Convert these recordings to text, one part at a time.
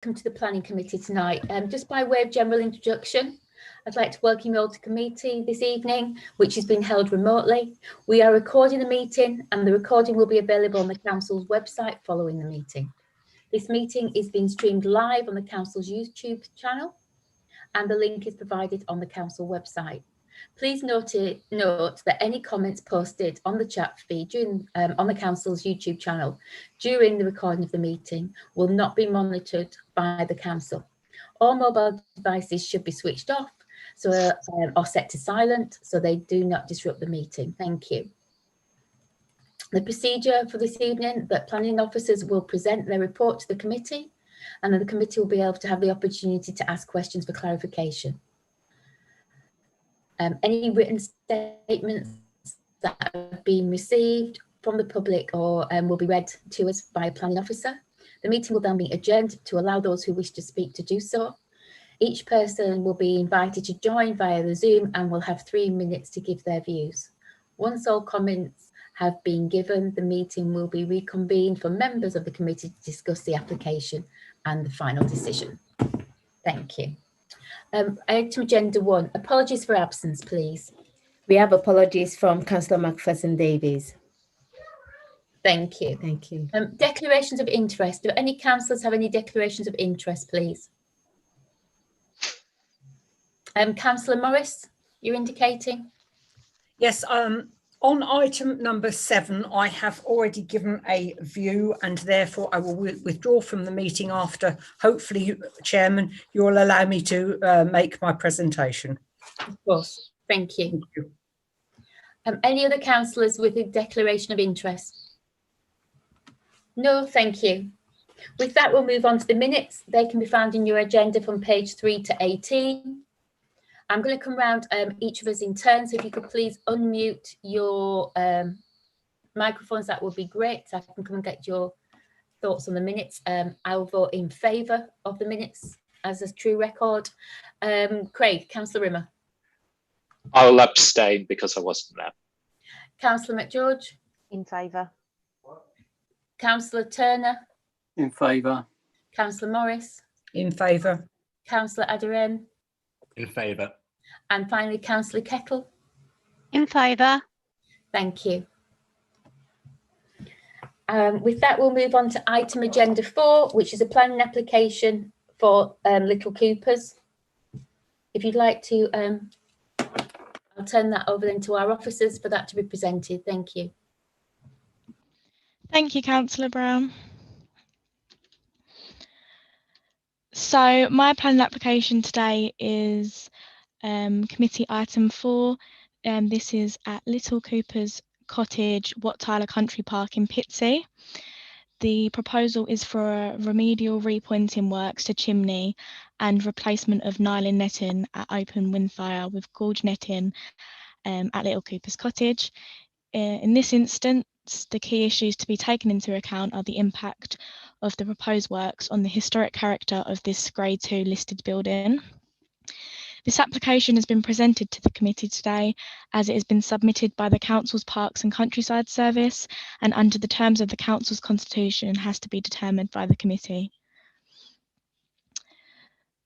To the Planning Committee tonight. Just by way of general introduction, I'd like to welcome you all to committee this evening, which has been held remotely. We are recording the meeting and the recording will be available on the Council's website following the meeting. This meeting is being streamed live on the Council's YouTube channel and the link is provided on the Council website. Please note that any comments posted on the chat feed on the Council's YouTube channel during the recording of the meeting will not be monitored by the Council. All mobile devices should be switched off or set to silent so they do not disrupt the meeting. Thank you. The procedure for this evening, that planning officers will present their report to the committee and then the committee will be able to have the opportunity to ask questions for clarification. Any written statements that have been received from the public or will be read to us by a planning officer. The meeting will then be adjourned to allow those who wish to speak to do so. Each person will be invited to join via the Zoom and will have 3 minutes to give their views. Once all comments have been given, the meeting will be reconvened for members of the committee to discuss the application and the final decision. Thank you. Item agenda 1, apologies for absence, please. We have apologies from Councillor Macpherson-Davies. Thank you. Thank you. Declarations of interest. Do any councillors have any declarations of interest, please? Councillor Morris, you're indicating? Yes, on item number 7, I have already given a view and therefore I will withdraw from the meeting after, hopefully, Chairman, you will allow me to make my presentation. Of course, thank you. Thank you. Any other councillors with a declaration of interest? No, thank you. With that, we'll move on to the minutes. They can be found in your agenda from page 3 to 18. I'm going to come round each of us in turn, so if you could please unmute your microphones, that would be great. So I can come and get your thoughts on the minutes. I will vote in favour of the minutes as a true record. Craig, Councillor Rimmer. I will abstain because I wasn't there. Councillor McGeorge. In favour. Councillor Turner. In favour. Councillor Morris. In favour. Councillor Aderen. In favour. And finally, Councillor Kettle. In favour. Thank you. With that, we'll move on to item agenda 4, which is a planning application for Little Coopers. If you'd like to, I'll turn that over then to our officers for that to be presented. Thank you. Thank you, Councillor Brown. So my planning application today is committee item 4. This is at Little Cooper's Cottage, Wat Tyler Country Park in Pitsea. The proposal is for a remedial repointing works to chimney and replacement of nylon netting at open windfire with gorge netting at Little Cooper's Cottage. In this instance, the key issues to be taken into account are the impact of the proposed works on the historic character of this Grade 2 listed building. This application has been presented to the committee today as it has been submitted by the Council's Parks and Countryside Service and under the terms of the Council's Constitution has to be determined by the committee.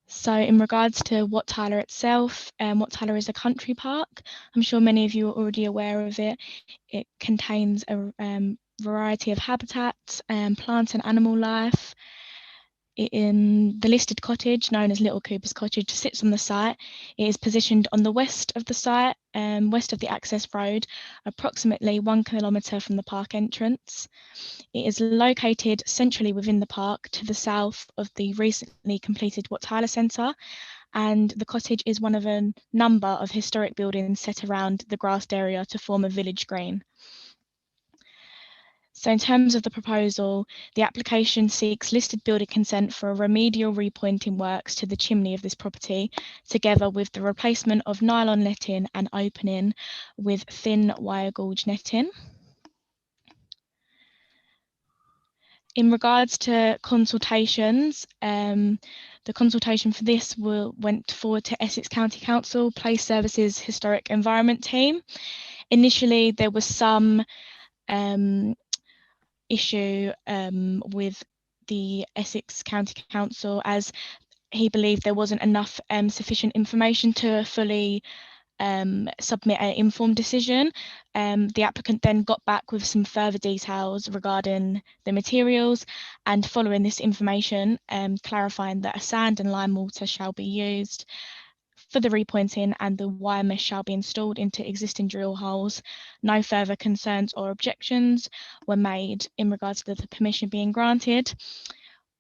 So in regards to Wat Tyler itself, Wat Tyler is a country park. I'm sure many of you are already aware of it. It contains a variety of habitats, plant and animal life. In the listed cottage, known as Little Cooper's Cottage, sits on the site. It is positioned on the west of the site, west of the access road, approximately 1 kilometre from the park entrance. It is located centrally within the park to the south of the recently completed Wat Tyler Centre, and the cottage is one of a number of historic buildings set around the grassed area to form a village green. So in terms of the proposal, the application seeks listed building consent for a remedial repointing works to the chimney of this property, together with the replacement of nylon netting and opening with thin wire gauge netting. In regards to consultations, the consultation for this went forward to Essex County Council Place Services Historic Environment Team. Initially, there was some issue with the Essex County Council, as he believed there wasn't enough sufficient information to fully submit an informed decision. The applicant then got back with some further details regarding the materials, and following this information, clarifying that a sand and lime mortar shall be used for the repointing and the wire mesh shall be installed into existing drill holes. No further concerns or objections were made in regards to the permission being granted.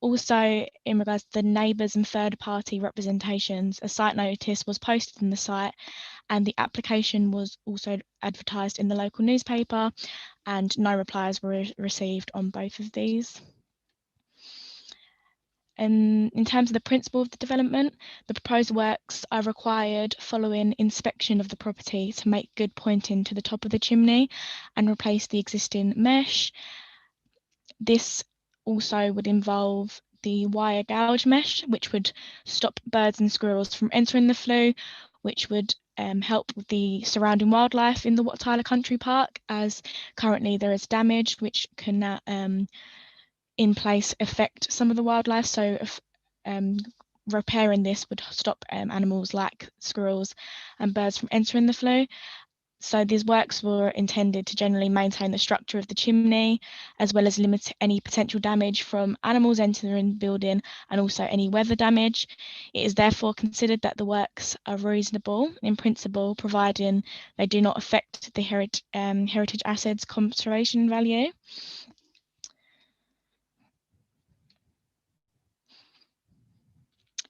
Also, in regards to the neighbours and third party representations, a site notice was posted in the site, and the application was also advertised in the local newspaper, and no replies were received on both of these. And in terms of the principle of the development, the proposed works are required following inspection of the property to make good pointing to the top of the chimney and replace the existing mesh. This also would involve the wire gouge mesh, which would stop birds and squirrels from entering the flue, which would help with the surrounding wildlife in the Wat Tyler Country Park, as currently there is damage which can in place affect some of the wildlife. So repairing this would stop animals like squirrels and birds from entering the flue. So these works were intended to generally maintain the structure of the chimney, as well as limit any potential damage from animals entering the building and also any weather damage. It is therefore considered that the works are reasonable in principle, providing they do not affect the heritage assets conservation value.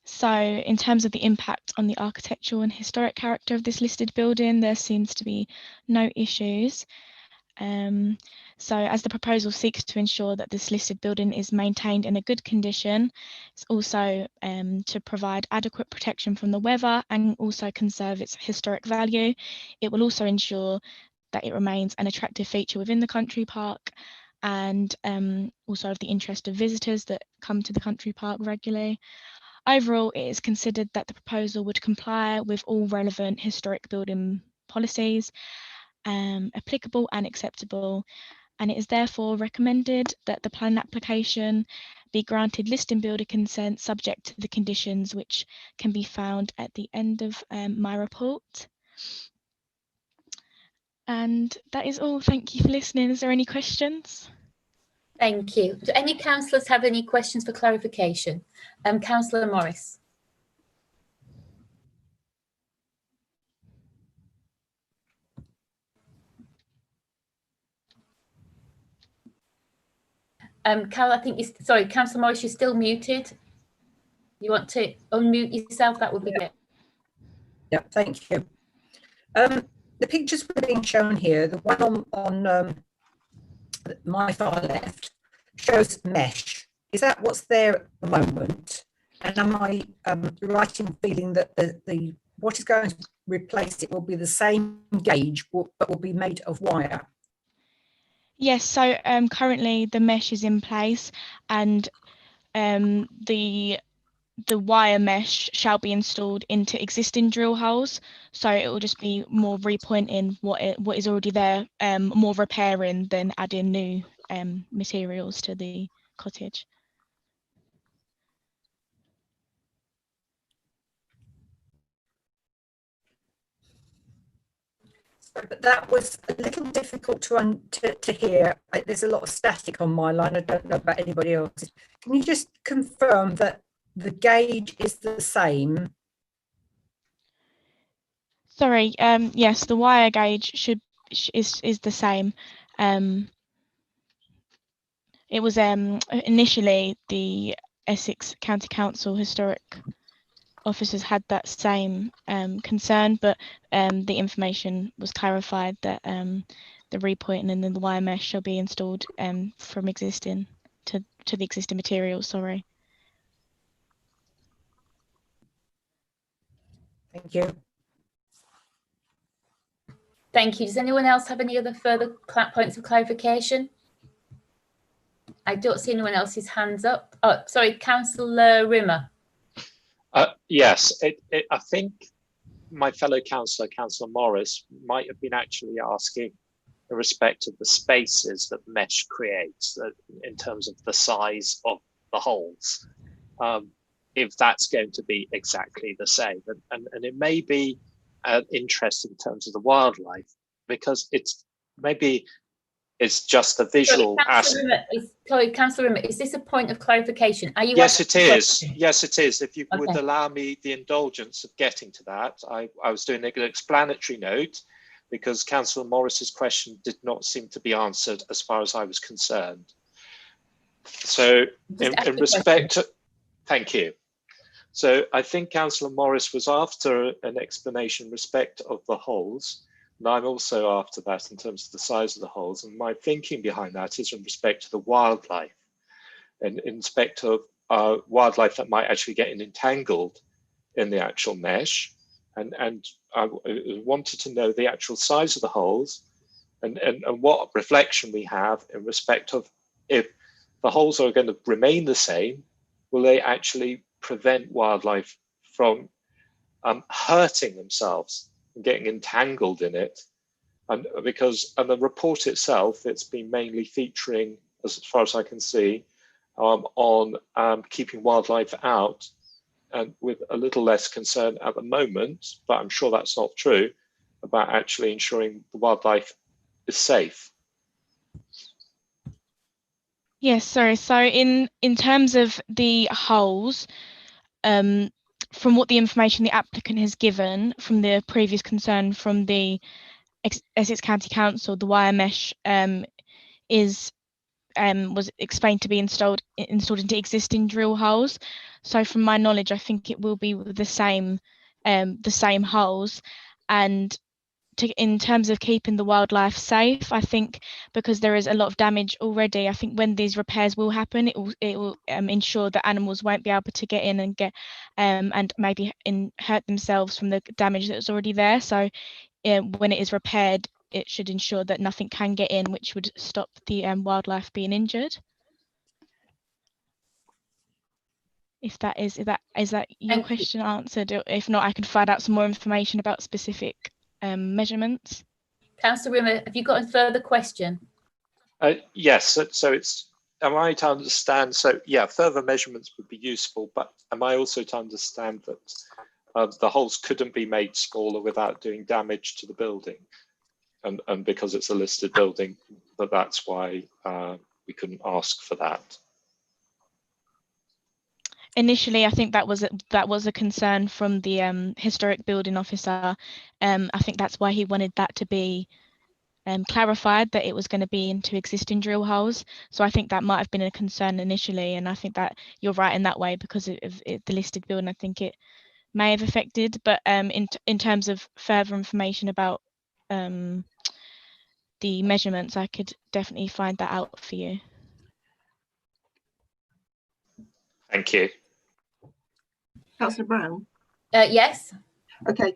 So in terms of the impact on the architectural and historic character of this listed building, there seems to be no issues. So as the proposal seeks to ensure that this listed building is maintained in a good condition, it's also to provide adequate protection from the weather and also conserve its historic value. It will also ensure that it remains an attractive feature within the country park, and also of the interest of visitors that come to the country park regularly. Overall, it is considered that the proposal would comply with all relevant historic building policies, applicable and acceptable, and it is therefore recommended that the planning application be granted listing builder consent subject to the conditions which can be found at the end of my report. And that is all. Thank you for listening. Is there any questions? Thank you. Do any councillors have any questions for clarification? Councillor Morris. Carol, I think you, sorry, Councillor Morris, you're still muted. You want to unmute yourself? That would be good. Yeah, thank you. The pictures were being shown here. The one on my far left shows mesh. Is that what's there at the moment? And am I right in feeling that the what is going to replace it will be the same gauge, but will be made of wire? Yes, so currently the mesh is in place, and the wire mesh shall be installed into existing drill holes. So it will just be more repointing what is already there, more repairing than adding new materials to the cottage. But that was a little difficult to hear. There's a lot of static on my line. I don't know about anybody else. Can you just confirm that the gauge is the same? Sorry, yes, the wire gauge is the same. It was initially the Essex County Council historic officers had that same concern, but the information was clarified that the repointing and then the wire mesh shall be installed from existing to the existing materials. Sorry. Thank you. Thank you. Does anyone else have any other further points of clarification? I don't see anyone else's hands up. Oh, sorry, Councillor Rimmer. Yes, I think my fellow councillor, Councillor Morris, might have been actually asking in respect of the spaces that mesh creates, in terms of the size of the holes, if that's going to be exactly the same. And it may be interesting in terms of the wildlife, because it's just the visual aspect. Councillor Rimmer, is this a point of clarification? Are you? Yes, it is. Yes, it is. If you would Okay. allow me the indulgence of getting to that, I was doing an explanatory note because Councillor Morris's question did not seem to be answered as far as I was concerned. So in respect to, thank you. So I think Councillor Morris was after an explanation in respect of the holes. And I'm also after that in terms of the size of the holes. And my thinking behind that is in respect to the wildlife and in respect of wildlife that might actually get entangled in the actual mesh. And I wanted to know the actual size of the holes and what reflection we have in respect of, if the holes are going to remain the same, will they actually prevent wildlife from hurting themselves and getting entangled in it? And because the report itself, it's been mainly featuring, as far as I can see, on keeping wildlife out, and with a little less concern at the moment, but I'm sure that's not true, about actually ensuring the wildlife is safe. Yes, sorry. So in terms of the holes, from what the information the applicant has given from the previous concern from the Essex County Council, the wire mesh was explained to be installed into existing drill holes. So from my knowledge, I think it will be the same holes. And in terms of keeping the wildlife safe, I think because there is a lot of damage already, I think when these repairs will happen, it will ensure that animals won't be able to get in and get and maybe hurt themselves from the damage that's already there. So when it is repaired, it should ensure that nothing can get in, which would stop the wildlife being injured. Is that your question answered? Or if not, I can find out some more information about specific measurements. Councillor Rimmer, have you got a further question? Yes, so it's, am I to understand, so yeah, further measurements would be useful, but am I also to understand that the holes couldn't be made smaller without doing damage to the building? And because it's a listed building, that's why we couldn't ask for that. Initially, I think that was a concern from the historic building officer. I think that's why he wanted that to be clarified, that it was going to be into existing drill holes. So I think that might have been a concern initially, and I think that you're right in that way because of the listed building. I think it may have affected, but in terms of further information about the measurements, I could definitely find that out for you. Thank you. Councillor Brown? Yes. Okay,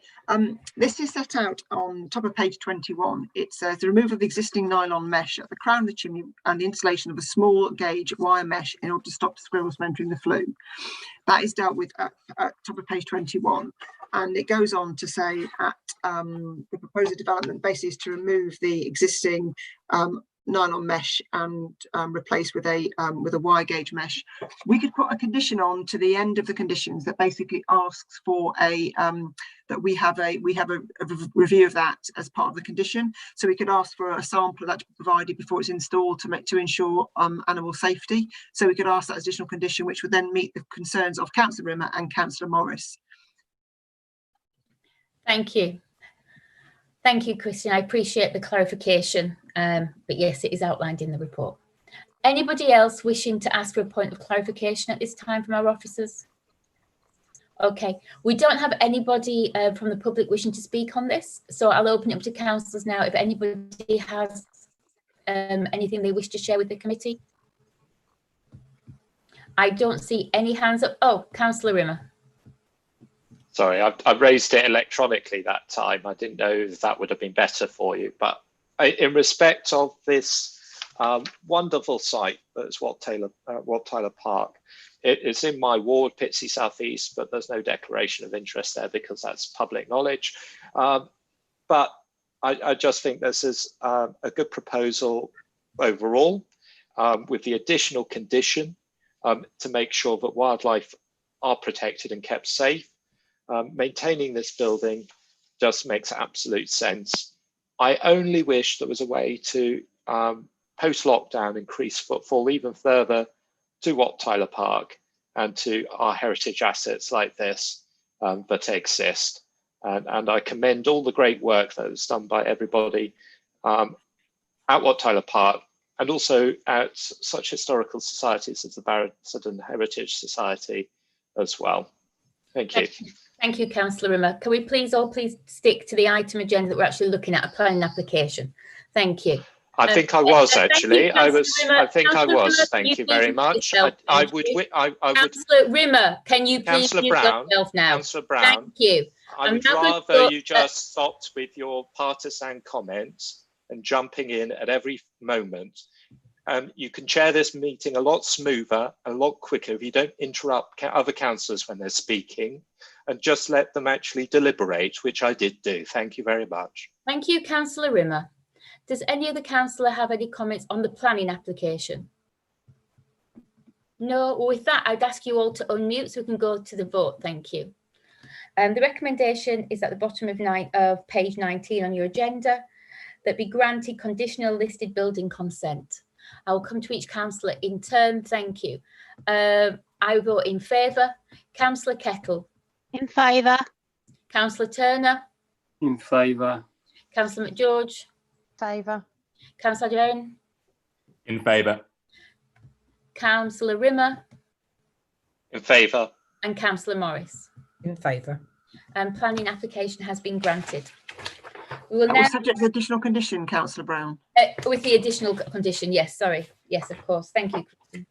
this is set out on top of page 21. It says the removal of the existing nylon mesh at the crown of the chimney and the installation of a small gauge wire mesh in order to stop squirrels from entering the flue. That is dealt with at top of page 21. And it goes on to say at the proposed development basically is to remove the existing nylon mesh and replace with a wire gauge mesh. We could put a condition on to the end of the conditions that basically asks for that we have a review of that as part of the condition. So we could ask for a sample of that to be provided before it's installed to ensure animal safety. So we could ask that additional condition, which would then meet the concerns of Councillor Rimmer and Councillor Morris. Thank you. Thank you, Christian. I appreciate the clarification. But yes, it is outlined in the report. Anybody else wishing to ask for a point of clarification at this time from our officers? Okay, we don't have anybody from the public wishing to speak on this, so I'll open it up to councillors now if anybody has anything they wish to share with the committee. I don't see any hands up. Oh, Councillor Rimmer. Sorry, I raised it electronically that time. I didn't know if that would have been better for you. But in respect of this wonderful site, that's Wat Tyler Park, it's in my ward, Pitsea South East, but there's no declaration of interest there because that's public knowledge. But I just think this is a good proposal overall, with the additional condition to make sure that wildlife are protected and kept safe. Maintaining this building just makes absolute sense. I only wish there was a way to, post-lockdown, increase footfall even further to Wat Tyler Park and to our heritage assets like this that exist. And I commend all the great work that was done by everybody at Wat Tyler Park, and also at such historical societies as the Barrowsden Heritage Society as well. Thank you. Thank you, Councillor Rimmer. Can we please stick to the item agenda that we're actually looking at, a planning application? Thank you. I think I was actually. I think I was. Rimmer, Thank you very much. I would. Councillor Rimmer, can you please Councillor mute Brown. yourself now? Councillor Brown. Thank you. I would rather you just stopped with your partisan comments and jumping in at every moment. You can chair this meeting a lot smoother, a lot quicker if you don't interrupt other councillors when they're speaking, and just let them actually deliberate, which I did do. Thank you very much. Thank you, Councillor Rimmer. Does any other councillor have any comments on the planning application? No, well, with that, I'd ask you all to unmute so we can go to the vote. Thank you. The recommendation is at the bottom of page 19 on your agenda, that be granted conditional listed building consent. I will come to each councillor in turn. Thank you. I vote in favour. Councillor Kettle. In favour. Councillor Turner. In favour. Councillor McGeorge. Favour. Councillor Joan. In favour. Councillor Rimmer. In favour. And Councillor Morris. In favour. Planning application has been granted. We will That now, was subject to the additional condition, Councillor Brown. with the additional condition, yes, sorry. Yes, of course. Thank you, Kristen.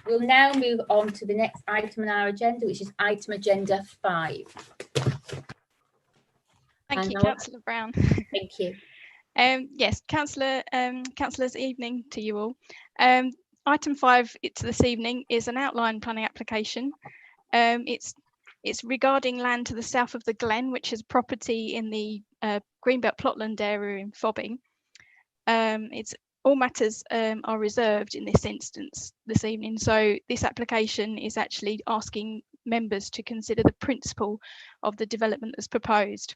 We'll now move on to the next item on our agenda, which is item agenda 5. Thank you, Now- Councillor Brown. Thank you. Yes, councillors, evening to you all. Item 5 this evening is an outline planning application. It's regarding land to the south of the Glen, which is property in the Greenbelt Plotland area in Fobbing. All matters are reserved in this instance this evening. So this application is actually asking members to consider the principle of the development that's proposed.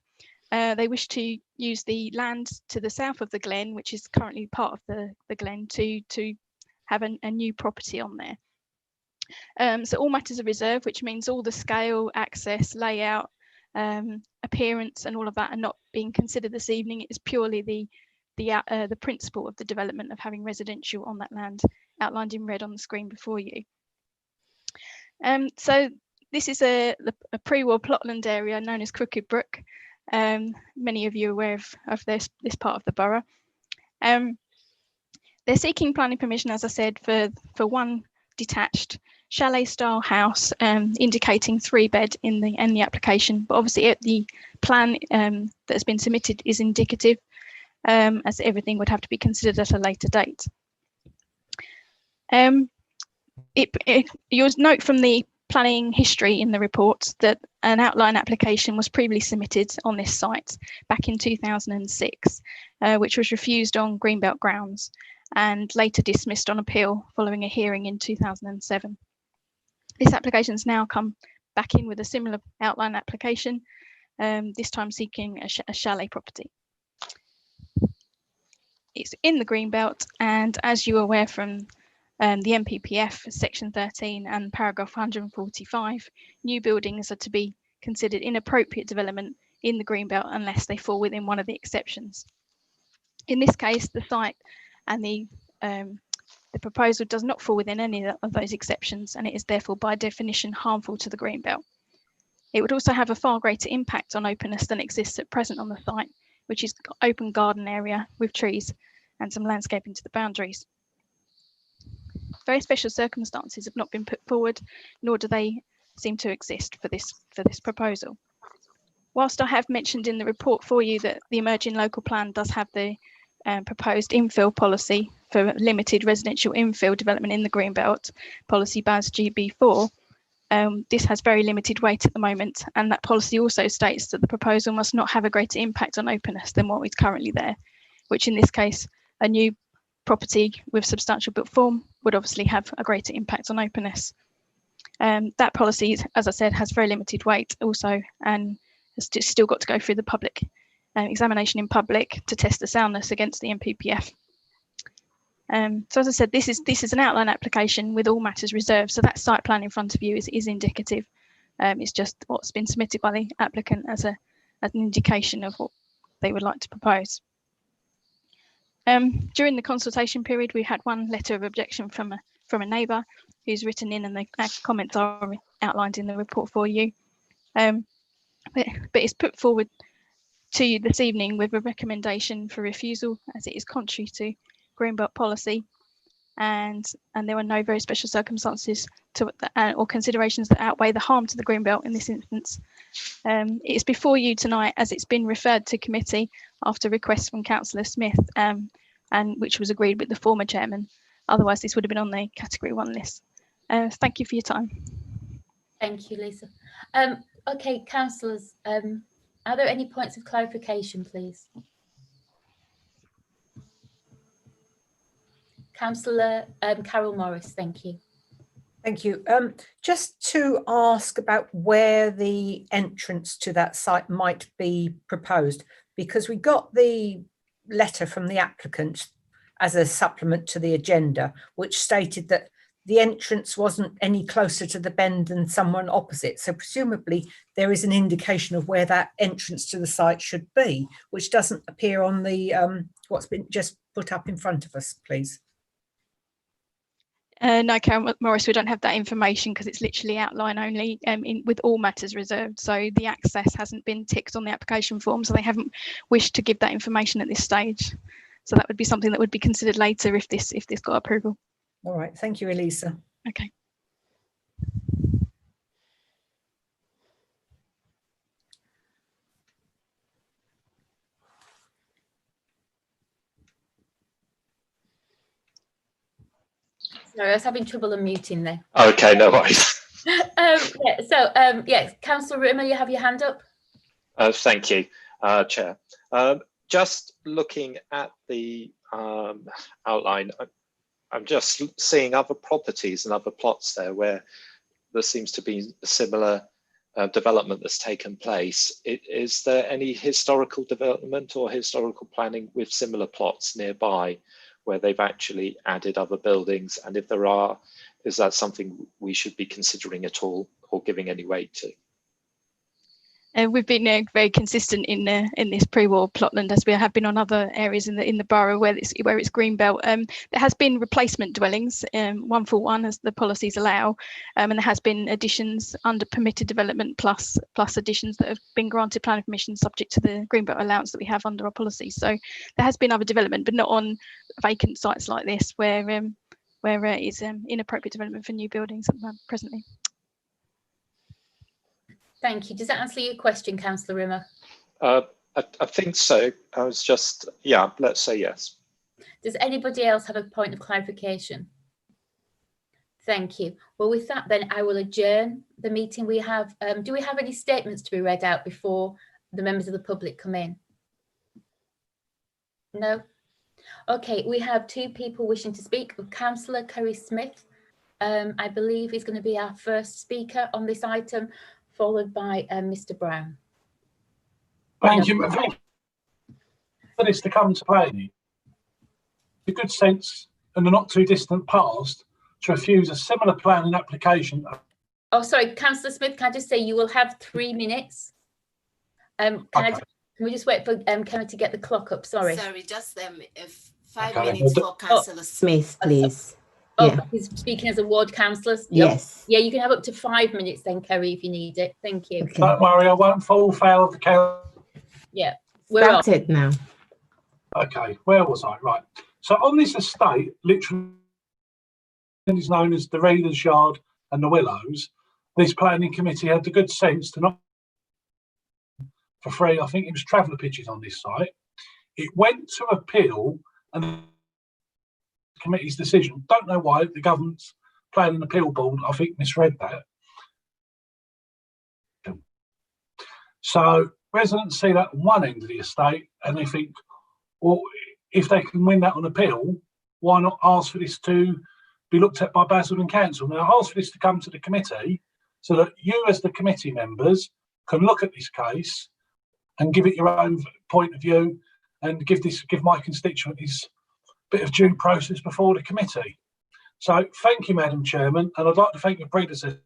They wish to use the land to the south of the Glen, which is currently part of the Glen, to have a new property on there. So all matters are reserved, which means all the scale, access, layout, appearance and all of that are not being considered this evening. It is purely the principle of the development of having residential on that land outlined in red on the screen before you. So this is a pre-war plotland area known as Crooked Brook. Many of you are aware of this part of the borough. They're seeking planning permission, as I said, for one detached chalet style house, indicating 3-bed in the application, but obviously the plan that has been submitted is indicative, as everything would have to be considered at a later date. You'll note from the planning history in the report that an outline application was previously submitted on this site back in 2006, which was refused on Greenbelt grounds and later dismissed on appeal following a hearing in 2007. This application has now come back in with a similar outline application, this time seeking a chalet property. It's in the Greenbelt, and as you are aware from the MPPF section 13 and paragraph 145, new buildings are to be considered inappropriate development in the Greenbelt unless they fall within one of the exceptions. In this case, the site and the proposal does not fall within any of those exceptions, and it is therefore by definition harmful to the Greenbelt. It would also have a far greater impact on openness than exists at present on the site, which is open garden area with trees and some landscaping to the boundaries. Very special circumstances have not been put forward, nor do they seem to exist for this proposal. Whilst I have mentioned in the report for you that the emerging local plan does have the proposed infill policy for limited residential infill development in the Greenbelt, policy BAS GB4, this has very limited weight at the moment, and that policy also states that the proposal must not have a greater impact on openness than what is currently there, which in this case, a new property with substantial built form would obviously have a greater impact on openness. That policy, as I said, has very limited weight also, and has still got to go through the public examination in public to test the soundness against the NPPF. So as I said, this is an outline application with all matters reserved. So that site plan in front of you is indicative. It's just what's been submitted by the applicant as an indication of what they would like to propose. During the consultation period, we had one letter of objection from a neighbour who's written in, and the comments are outlined in the report for you. But it's put forward to you this evening with a recommendation for refusal, as it is contrary to Greenbelt policy, and there are no very special circumstances or considerations that outweigh the harm to the Greenbelt in this instance. It's before you tonight as it's been referred to committee after request from Councillor Smith, and which was agreed with the former chairman. Otherwise, this would have been on the category 1 list. Thank you for your time. Thank you, Lisa. Okay, councillors, are there any points of clarification, please? Councillor Carol Morris, thank you. Thank you. Just to ask about where the entrance to that site might be proposed, because we got the letter from the applicant as a supplement to the agenda, which stated that the entrance wasn't any closer to the bend than someone opposite. So presumably there is an indication of where that entrance to the site should be, which doesn't appear on the what's been just put up in front of us, please. No, Karen Morris, we don't have that information because it's literally outline only with all matters reserved. So the access hasn't been ticked on the application form, so they haven't wished to give that information at this stage. So that would be something that would be considered later if this got approval. All right, thank you, Elisa. Okay. Sorry, I was having trouble unmuting there. Okay, no worries. Councillor Rimmer, you have your hand up. Thank you, Chair. Just looking at the outline, I'm just seeing other properties and other plots there where there seems to be a similar development that's taken place. Is there any historical development or historical planning with similar plots nearby where they've actually added other buildings? And if there are, is that something we should be considering at all or giving any weight to? We've been very consistent in this pre-war plotland, as we have been on other areas in the borough where it's Greenbelt. There has been replacement dwellings, 1 for 1 as the policies allow, and there has been additions under permitted development plus additions that have been granted planning permission subject to the Greenbelt allowance that we have under our policies. So there has been other development, but not on vacant sites like this where it's inappropriate development for new buildings presently. Thank you. Does that answer your question, Councillor Rimmer? I think so. I was just, yeah, let's say yes. Does anybody else have a point of clarification? Thank you. Well, with that, then I will adjourn the meeting. We have, do we have any statements to be read out before the members of the public come in? No? Okay, we have 2 people wishing to speak. Councillor Curry Smith, I believe, is going to be our first speaker on this item, followed by Mr. Brown. Thank you for this to come to play. The good sense in the not too distant past to refuse a similar plan and application. Oh, sorry, Councillor Smith, can I just say you will have 3 minutes? Can we just wait for Karen to get the clock up? Sorry. Sorry, just 5 minutes for Councillor Smith, please. Oh, Yeah. he's speaking as a ward councillor. Yes. Yeah, you can have up to 5 minutes then, Kerry, if you need it. Thank you. Okay. Don't worry, I won't fall foul of the council. Yeah, we're on. Started now. Okay, where was I? Right. So on this estate, literally is known as the Reader's Yard and the Willows, this planning committee had the good sense to not for free, I think it was traveller pitches on this site. It went to appeal and the committee's decision, don't know why, the government's planning appeal board, I think, misread that. So residents see that on one end of the estate and they think, well, if they can win that on appeal, why not ask for this to be looked at by Basildon Council? Now, I asked for this to come to the committee so that you as the committee members can look at this case and give it your own point of view and give my constituents a bit of due process before the committee. So thank you, Madam Chairman, and I'd like to thank your predecessor,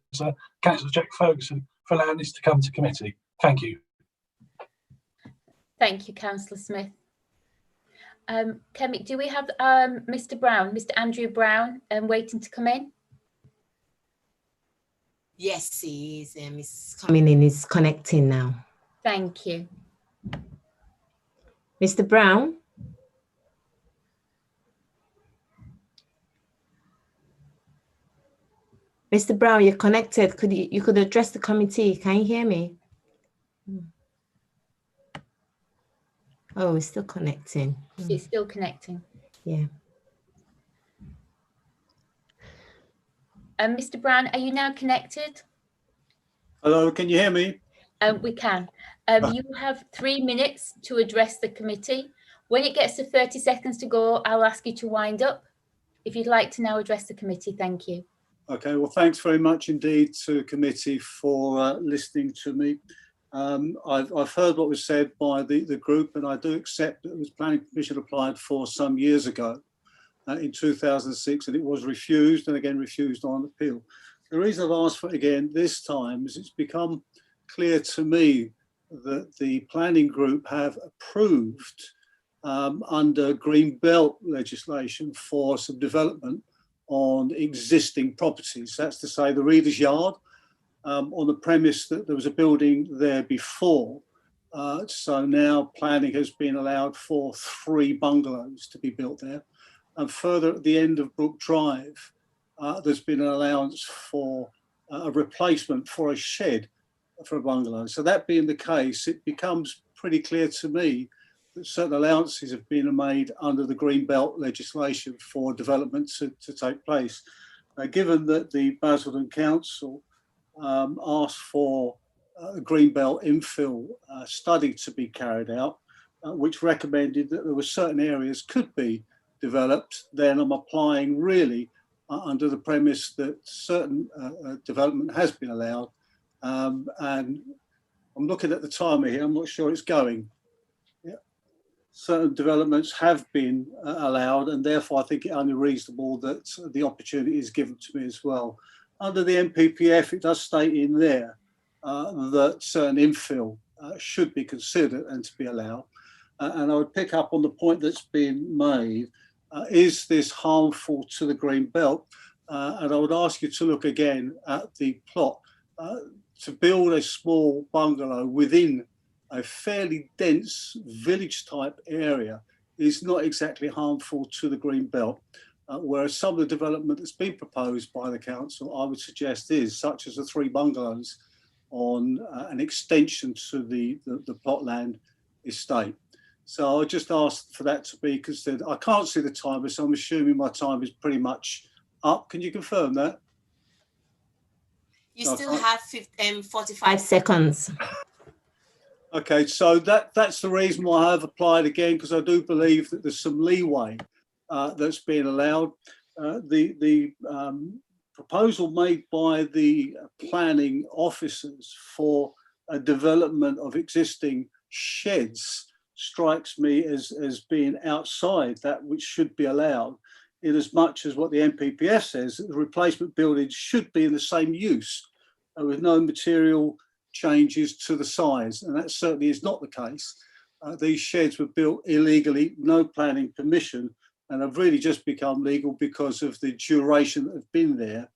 Councillor Jack Ferguson, for allowing this to come to committee. Thank you. Thank you, Councillor Smith. Kemi, do we have Mr. Brown, Mr. Andrew Brown, waiting to come in? Yes, he is. He's coming in. He's connecting now. Thank you. Mr. Brown? Mr. Brown, you're connected. You could address the committee. Can you hear me? Oh, it's still connecting. It's still connecting. Yeah. Mr. Brown, are you now connected? Hello, can you hear me? We can. You have 3 minutes to address the committee. When it gets to 30 seconds to go, I'll ask you to wind up. If you'd like to now address the committee, thank you. Okay, well, thanks very much indeed to committee for listening to me. I've heard what was said by the group, and I do accept that it was planning permission applied for some years ago in 2006, and it was refused and again refused on appeal. The reason I've asked for it again this time is it's become clear to me that the planning group have approved under Green Belt legislation for some development on existing properties. That's to say the Reader's Yard, on the premise that there was a building there before. So now planning has been allowed for 3 bungalows to be built there. And further at the end of Brook Drive, there's been an allowance for a replacement for a shed for a bungalow. So that being the case, it becomes pretty clear to me that certain allowances have been made under the Green Belt legislation for development to take place. Given that the Basildon Council asked for a Green Belt infill study to be carried out, which recommended that there were certain areas could be developed, then I'm applying really under the premise that certain development has been allowed. And I'm looking at the timer here, I'm not sure it's going. Certain developments have been allowed, and therefore I think it only reasonable that the opportunity is given to me as well. Under the MPPF, it does state in there that certain infill should be considered and to be allowed. And I would pick up on the point that's been made. Is this harmful to the Green Belt? And I would ask you to look again at the plot. To build a small bungalow within a fairly dense village type area is not exactly harmful to the Green Belt, whereas some of the development that's been proposed by the council, I would suggest is, such as the 3 bungalows on an extension to the plotland estate. So I just asked for that to be considered. I can't see the timer, so I'm assuming my time is pretty much up. Can you confirm that? You still have 45 seconds. Okay, so that's the reason why I have applied again, because I do believe that there's some leeway that's being allowed. The proposal made by the planning officers for a development of existing sheds strikes me as being outside that which should be allowed, in as much as what the MPPF says, that the replacement buildings should be in the same use with no material changes to the size, and that certainly is not the case. These sheds were built illegally, no planning permission, and have really just become legal because of the duration that have been there.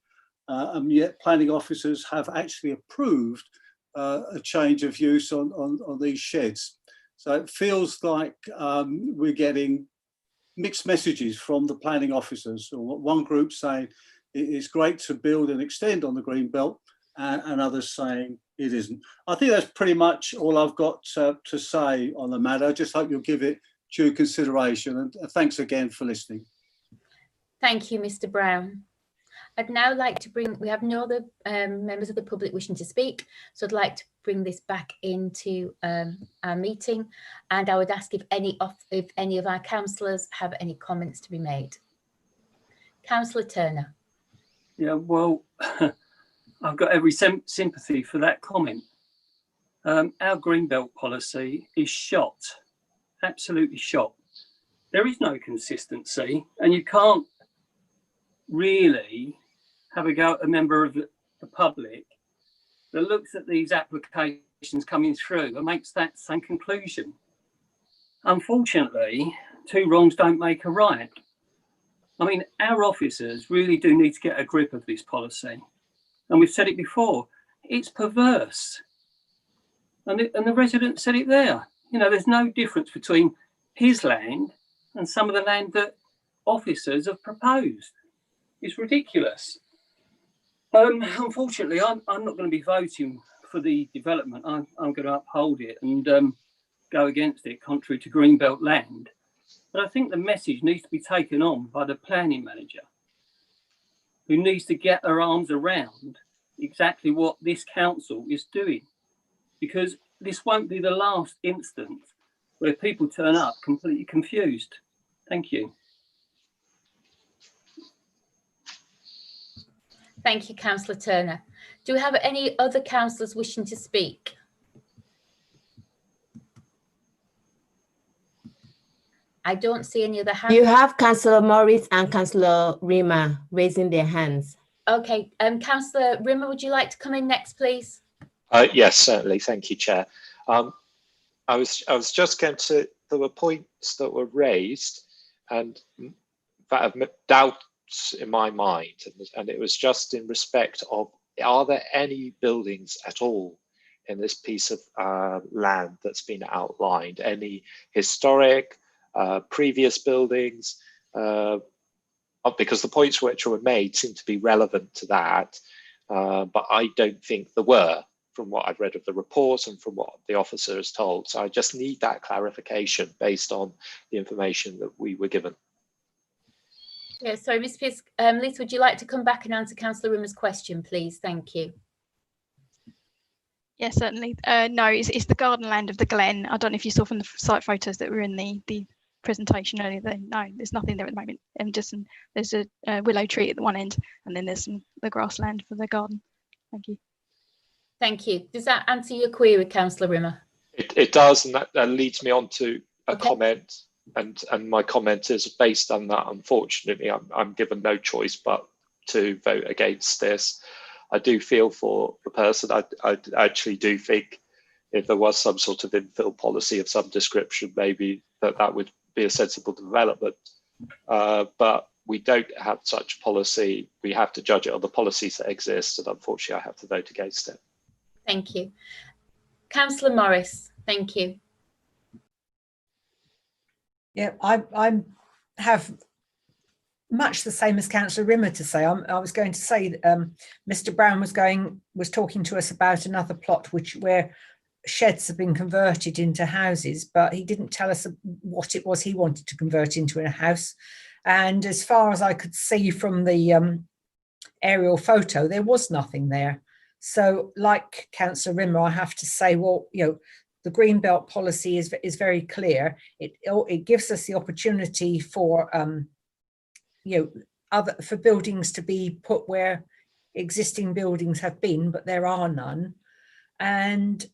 And yet planning officers have actually approved a change of use on these sheds. So it feels like we're getting mixed messages from the planning officers. Or one group saying it's great to build and extend on the Green Belt, and others saying it isn't. I think that's pretty much all I've got to say on the matter. I just hope you'll give it due consideration, and thanks again for listening. Thank you, Mr. Brown. I'd now like to bring, we have no other members of the public wishing to speak, so I'd like to bring this back into our meeting, and I would ask if any of our councillors have any comments to be made. Councillor Turner. Yeah, well, I've got every sympathy for that comment. Our Greenbelt policy is shot, absolutely shot. There is no consistency, and you can't really have a go at a member of the public that looks at these applications coming through and makes that same conclusion. Unfortunately, two wrongs don't make a right. I mean, our officers really do need to get a grip of this policy. And we've said it before, it's perverse. And the resident said it there. You know, there's no difference between his land and some of the land that officers have proposed. It's ridiculous. Unfortunately, I'm not going to be voting for the development. I'm going to uphold it and go against it, contrary to Greenbelt land. But I think the message needs to be taken on by the planning manager, who needs to get her arms around exactly what this council is doing, because this won't be the last instance where people turn up completely confused. Thank you. Thank you, Councillor Turner. Do we have any other councillors wishing to speak? I don't see any other hands. You have Councillor Morris and Councillor Rima raising their hands. Okay, Councillor Rimmer, would you like to come in next, please? Yes, certainly. Thank you, Chair. I was just going to, there were points that were raised and that have doubts in my mind, and it was just in respect of, are there any buildings at all in this piece of land that's been outlined? Any historic, previous buildings? Because the points which were made seem to be relevant to that, but I don't think there were, from what I've read of the report and from what the officer has told. So I just need that clarification based on the information that we were given. Yeah, sorry, Ms. Pierce, Lisa, would you like to come back and answer Councillor Rimmer's question, please? Thank you. Yeah, certainly. No, it's the garden land of the Glen. I don't know if you saw from the site photos that were in the presentation earlier. No, there's nothing there at the moment. There's a willow tree at the one end, and then there's the grassland for the garden. Thank you. Thank you. Does that answer your query, Councillor Rimmer? It does, and that leads me on to a comment, and my comment is based on that. Unfortunately, I'm given no choice but to vote against this. I do feel for the person. I actually do think if there was some sort of infill policy of some description, maybe that would be a sensible development. But we don't have such policy. We have to judge it on the policies that exist, and unfortunately, I have to vote against it. Thank you. Councillor Morris, thank you. Yeah, I have much the same as Councillor Rimmer to say. I was going to say Mr. Brown was talking to us about another plot where sheds have been converted into houses, but he didn't tell us what it was he wanted to convert into a house. And as far as I could see from the aerial photo, there was nothing there. So like Councillor Rimmer, I have to say, well, you know, the Greenbelt policy is very clear. It gives us the opportunity for for buildings to be put where existing buildings have been, but there are none. And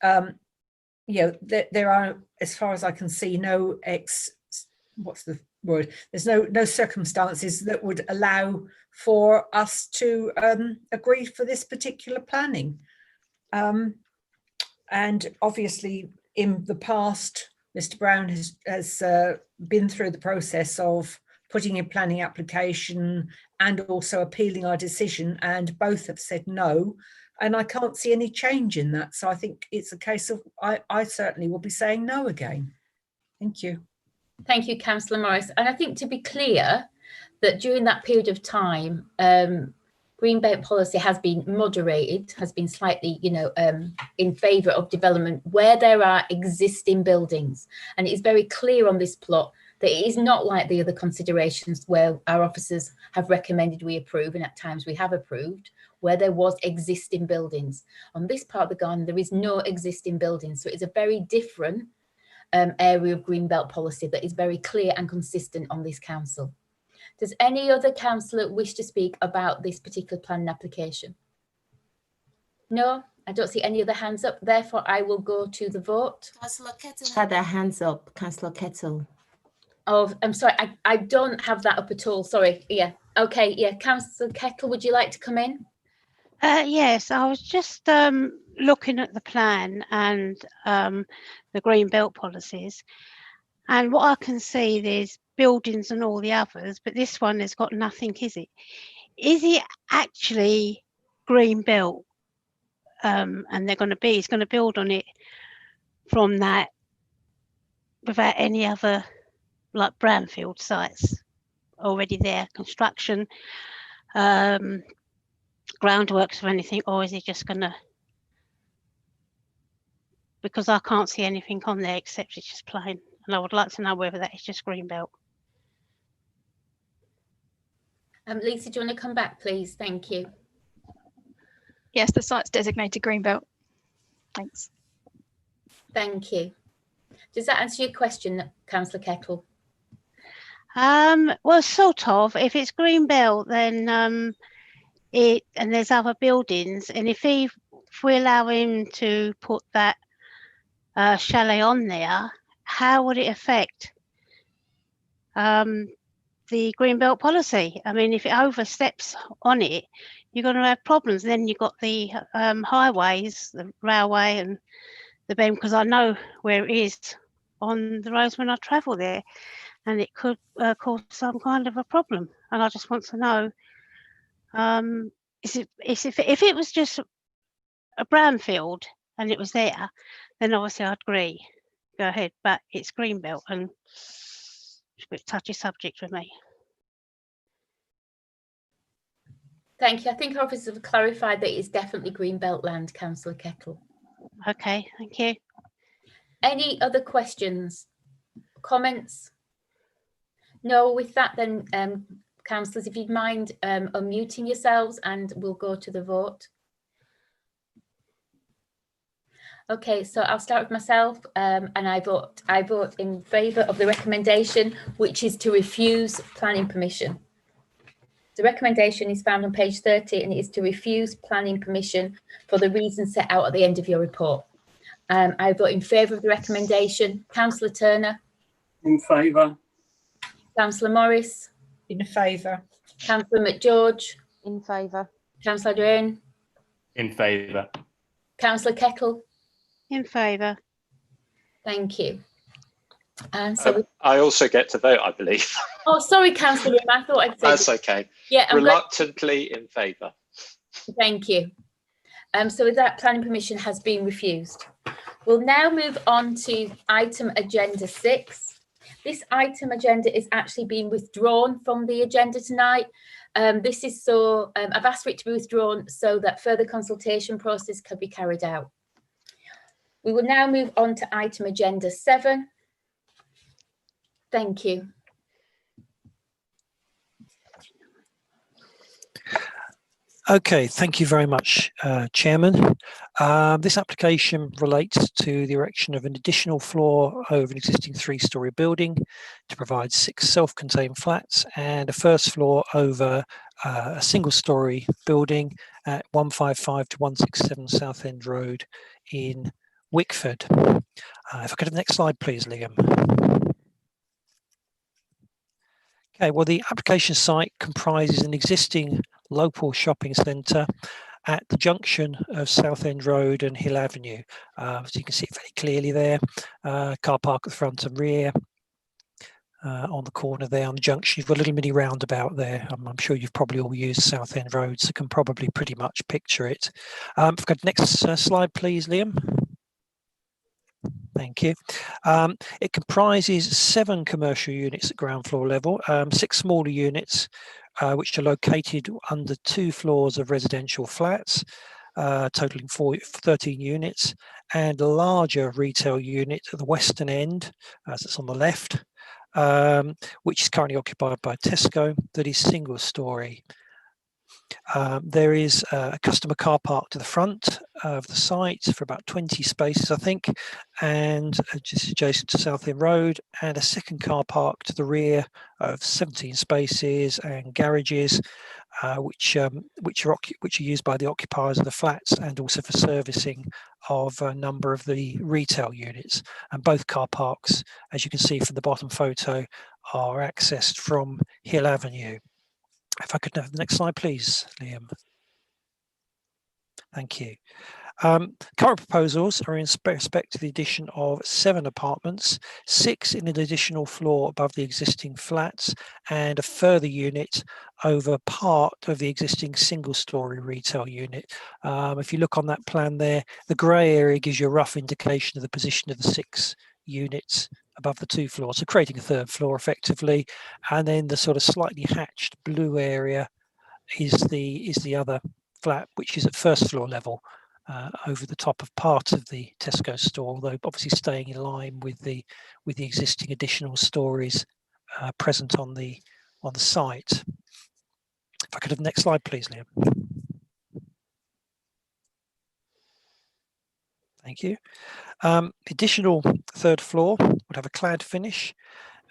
there are, as far as I can see, there's no circumstances that would allow for us to agree for this particular planning. And obviously in the past, Mr. Brown has been through the process of putting in planning application and also appealing our decision, and both have said no. And I can't see any change in that. So I think it's a case of, I certainly will be saying no again. Thank you. Thank you, Councillor Morris. And I think, to be clear, that during that period of time, Greenbelt policy has been moderated, has been slightly, in favour of development where there are existing buildings. And it is very clear on this plot that it is not like the other considerations where our officers have recommended we approve, and at times we have approved, where there was existing buildings. On this part of the garden, there is no existing buildings. So it's a very different area of Greenbelt policy that is very clear and consistent on this council. Does any other councillor wish to speak about this particular planning application? No, I don't see any other hands up. Therefore, I will go to the vote. Councillor Kettle had her hands up. Councillor Kettle. Oh, I'm sorry, I don't have that up at all. Sorry. Yeah. Okay. Yeah. Councillor Kettle, would you like to come in? Yes, I was just looking at the plan and the green belt policies, and what I can see, there's buildings and all the others, but this one has got nothing, is it? Is it actually green belt? And it's going to build on it from that without any other like brownfield sites already there, construction, groundworks or anything, or is it just going to, because I can't see anything on there except it's just plain, and I would like to know whether that is just green belt. Lisa, do you want to come back, please? Thank you. Yes, the site's designated greenbelt. Thanks. Thank you. Does that answer your question, Councillor Kettle? Well, sort of. If it's green belt, then and there's other buildings, and if we allow him to put that chalet on there, how would it affect the green belt policy? I mean, if it oversteps on it, you're going to have problems. Then you've got the highways, the railway and the BEM, because I know where it is on the roads when I travel there, and it could cause some kind of a problem. And I just want to know, if it was just a brownfield and it was there, then obviously I'd agree, go ahead, but it's green belt and it's a bit touchy subject for me. Thank you. I think our officers have clarified that it's definitely greenbelt land, Councillor Kettle. Okay, thank you. Any other questions, comments? No, with that then, councillors, if you'd mind unmuting yourselves and we'll go to the vote. Okay, so I'll start with myself and I vote in favour of the recommendation, which is to refuse planning permission. The recommendation is found on page 30 and it is to refuse planning permission for the reasons set out at the end of your report. I vote in favour of the recommendation. Councillor Turner? In favour. Councillor Morris? In favour. Councillor McGeorge? In favour. Councillor Drain? In favour. Councillor Kettle? In favour. Thank you. And so I also get to vote, I believe. Oh, sorry, Councillor Rim, I thought I'd said That's okay. Yeah, I'm reluctantly in favour. Thank you. So with that, planning permission has been refused. We'll now move on to item agenda 6. This item agenda is actually being withdrawn from the agenda tonight. This is so I've asked for it to be withdrawn so that further consultation process can be carried out. We will now move on to item agenda 7. Thank you. Okay, thank you very much, Chairman. This application relates to the erection of an additional floor over an existing 3-storey building to provide 6 self-contained flats and a first floor over a single-storey building at 155 to 167 Southend Road in Wickford. If I go to the next slide, please, Liam. Okay, well, the application site comprises an existing local shopping centre at the junction of Southend Road and Hill Avenue. So you can see it very clearly there. Car park at the front and rear. On the corner there on the junction, you've got a little mini roundabout there. I'm sure you've probably all used Southend Road, so can probably pretty much picture it. If I go to the next slide, please, Liam. Thank you. It comprises 7 commercial units at ground floor level, 6 smaller units which are located under 2 floors of residential flats, totaling 13 units, and a larger retail unit at the western end, as it's on the left, which is currently occupied by Tesco, that is single-storey. There is a customer car park to the front of the site for about 20 spaces, I think, and just adjacent to Southend Road, and a second car park to the rear of 17 spaces and garages, which are used by the occupiers of the flats and also for servicing of a number of the retail units. And both car parks, as you can see from the bottom photo, are accessed from Hill Avenue. If I could have the next slide, please, Liam. Thank you. Current proposals are in respect to the addition of 7 apartments, 6 in an additional floor above the existing flats, and a further unit over part of the existing single-storey retail unit. If you look on that plan there, the grey area gives you a rough indication of the position of the 6 units above the 2 floors, so creating a 3rd floor effectively, and then the sort of slightly hatched blue area is the other flat, which is at 1st floor level, over the top of part of the Tesco store, although obviously staying in line with the existing additional stories present on the site. If I could have the next slide, please, Liam. Thank you. Additional 3rd floor would have a clad finish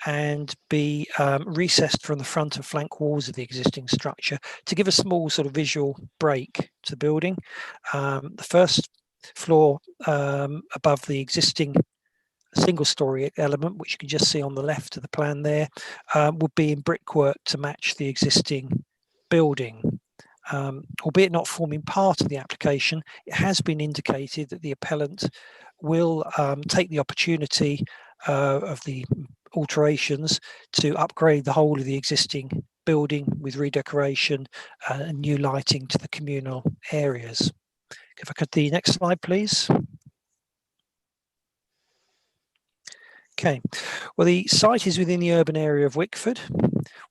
and be recessed from the front and flank walls of the existing structure to give a small sort of visual break to the building. The 1st floor above the existing single-storey element, which you can just see on the left of the plan there, would be in brickwork to match the existing building. Albeit not forming part of the application, it has been indicated that the appellant will take the opportunity of the alterations to upgrade the whole of the existing building with redecoration and new lighting to the communal areas. If I could, the next slide, please. Okay, well, the site is within the urban area of Wickford,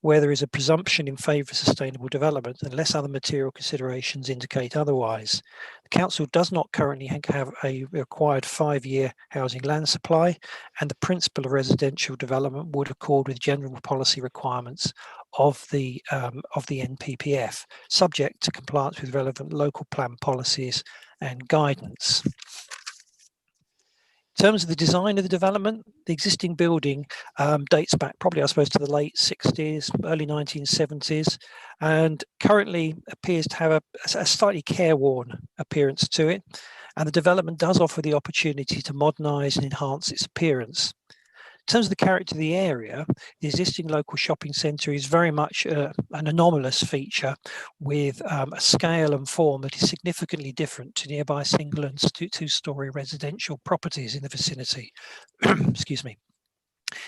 where there is a presumption in favour of sustainable development unless other material considerations indicate otherwise. The council does not currently have a required 5-year housing land supply, and the principle of residential development would accord with general policy requirements of the NPPF, subject to compliance with relevant local plan policies and guidance. In terms of the design of the development, the existing building dates back probably, I suppose, to the late 60s, early 1970s, and currently appears to have a slightly careworn appearance to it. And the development does offer the opportunity to modernise and enhance its appearance. In terms of the character of the area, the existing local shopping centre is very much an anomalous feature with a scale and form that is significantly different to nearby single and 2-storey residential properties in the vicinity. Excuse me.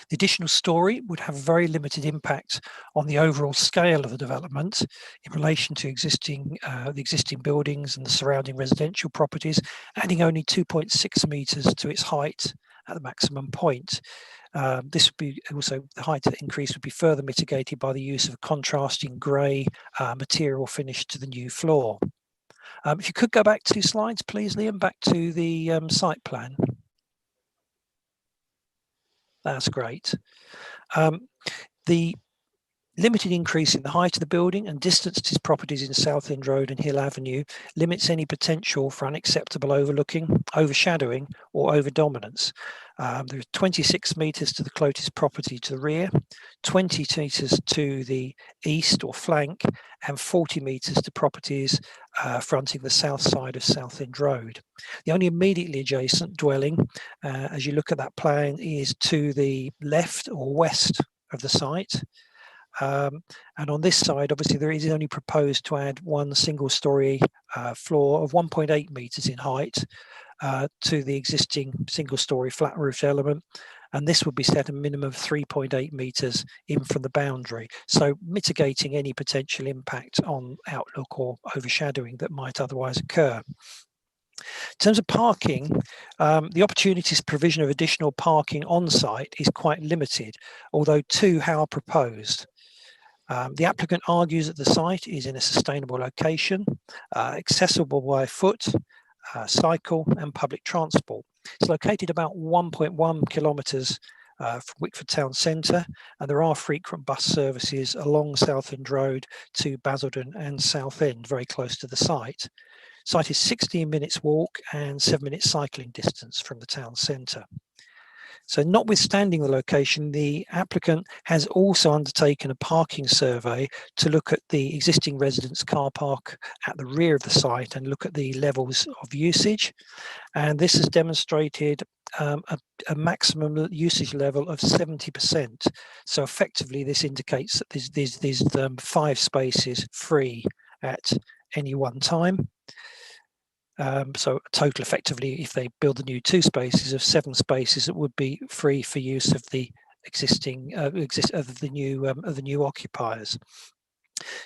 The additional storey would have a very limited impact on the overall scale of the development in relation to the existing buildings and the surrounding residential properties, adding only 2.6 metres to its height at the maximum point. This would be also, the height increase would be further mitigated by the use of contrasting grey material finish to the new floor. If you could go back 2 slides, please, Liam, back to the site plan. That's great. The limited increase in the height of the building and distance to properties in Southend Road and Hill Avenue limits any potential for unacceptable overshadowing or overdominance. There are 26 metres to the closest property to the rear, 20 metres to the east or flank, and 40 metres to properties fronting the south side of Southend Road. The only immediately adjacent dwelling, as you look at that plan, is to the left or west of the site. And on this side, obviously, there is only proposed to add 1 single-storey floor of 1.8 metres in height to the existing single-storey flat roof element, and this would be set a minimum of 3.8 metres in from the boundary, so mitigating any potential impact on outlook or overshadowing that might otherwise occur. In terms of parking, the opportunities provision of additional parking on site is quite limited, although 2 are proposed. The applicant argues that the site is in a sustainable location, accessible by foot, cycle and public transport. It's located about 1.1 kilometres from Wickford Town Centre, and there are frequent bus services along Southend Road to Basildon and Southend, very close to the site. Site is 16 minutes walk and 7 minutes cycling distance from the town centre. So notwithstanding the location, the applicant has also undertaken a parking survey to look at the existing residence car park at the rear of the site and look at the levels of usage. And this has demonstrated a maximum usage level of 70%. So effectively, this indicates that there's 5 spaces free at any one time. So a total effectively, if they build the new 2 spaces, of 7 spaces that would be free for use of the existing of the new occupiers.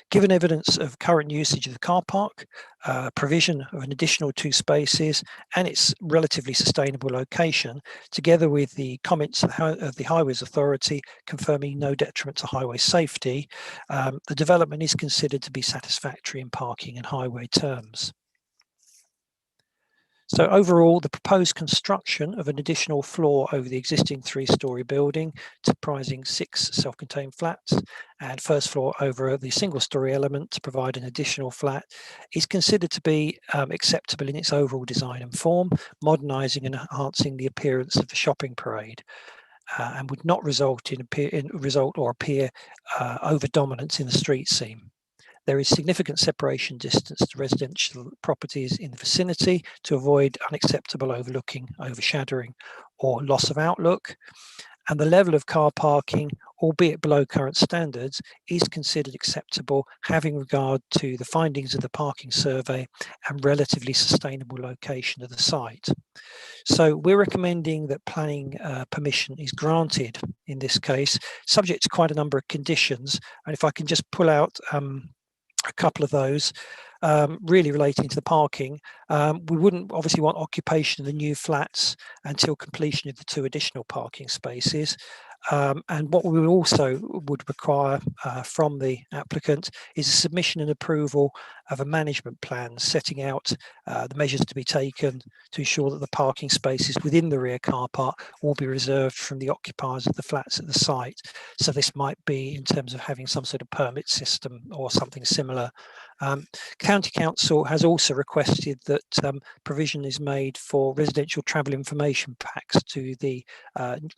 Given evidence of current usage of the car park, provision of an additional 2 spaces, and its relatively sustainable location, together with the comments of the Highways Authority confirming no detriment to highway safety, the development is considered to be satisfactory in parking and highway terms. So overall, the proposed construction of an additional floor over the existing 3-storey building, comprising 6 self-contained flats, and first floor over the single-storey element to provide an additional flat, is considered to be acceptable in its overall design and form, modernising and enhancing the appearance of the shopping parade, and would not result in appear over dominance in the street scene. There is significant separation distance to residential properties in the vicinity to avoid unacceptable overlooking, overshadowing, or loss of outlook. And the level of car parking, albeit below current standards, is considered acceptable, having regard to the findings of the parking survey and relatively sustainable location of the site. So we're recommending that planning permission is granted in this case, subject to quite a number of conditions. And if I can just pull out a couple of those really relating to the parking. We wouldn't obviously want occupation of the new flats until completion of the 2 additional parking spaces. And what we also would require from the applicant is a submission and approval of a management plan setting out the measures to be taken to ensure that the parking spaces within the rear car park will be reserved from the occupiers of the flats at the site. So this might be in terms of having some sort of permit system or something similar. County Council has also requested that provision is made for residential travel information packs to the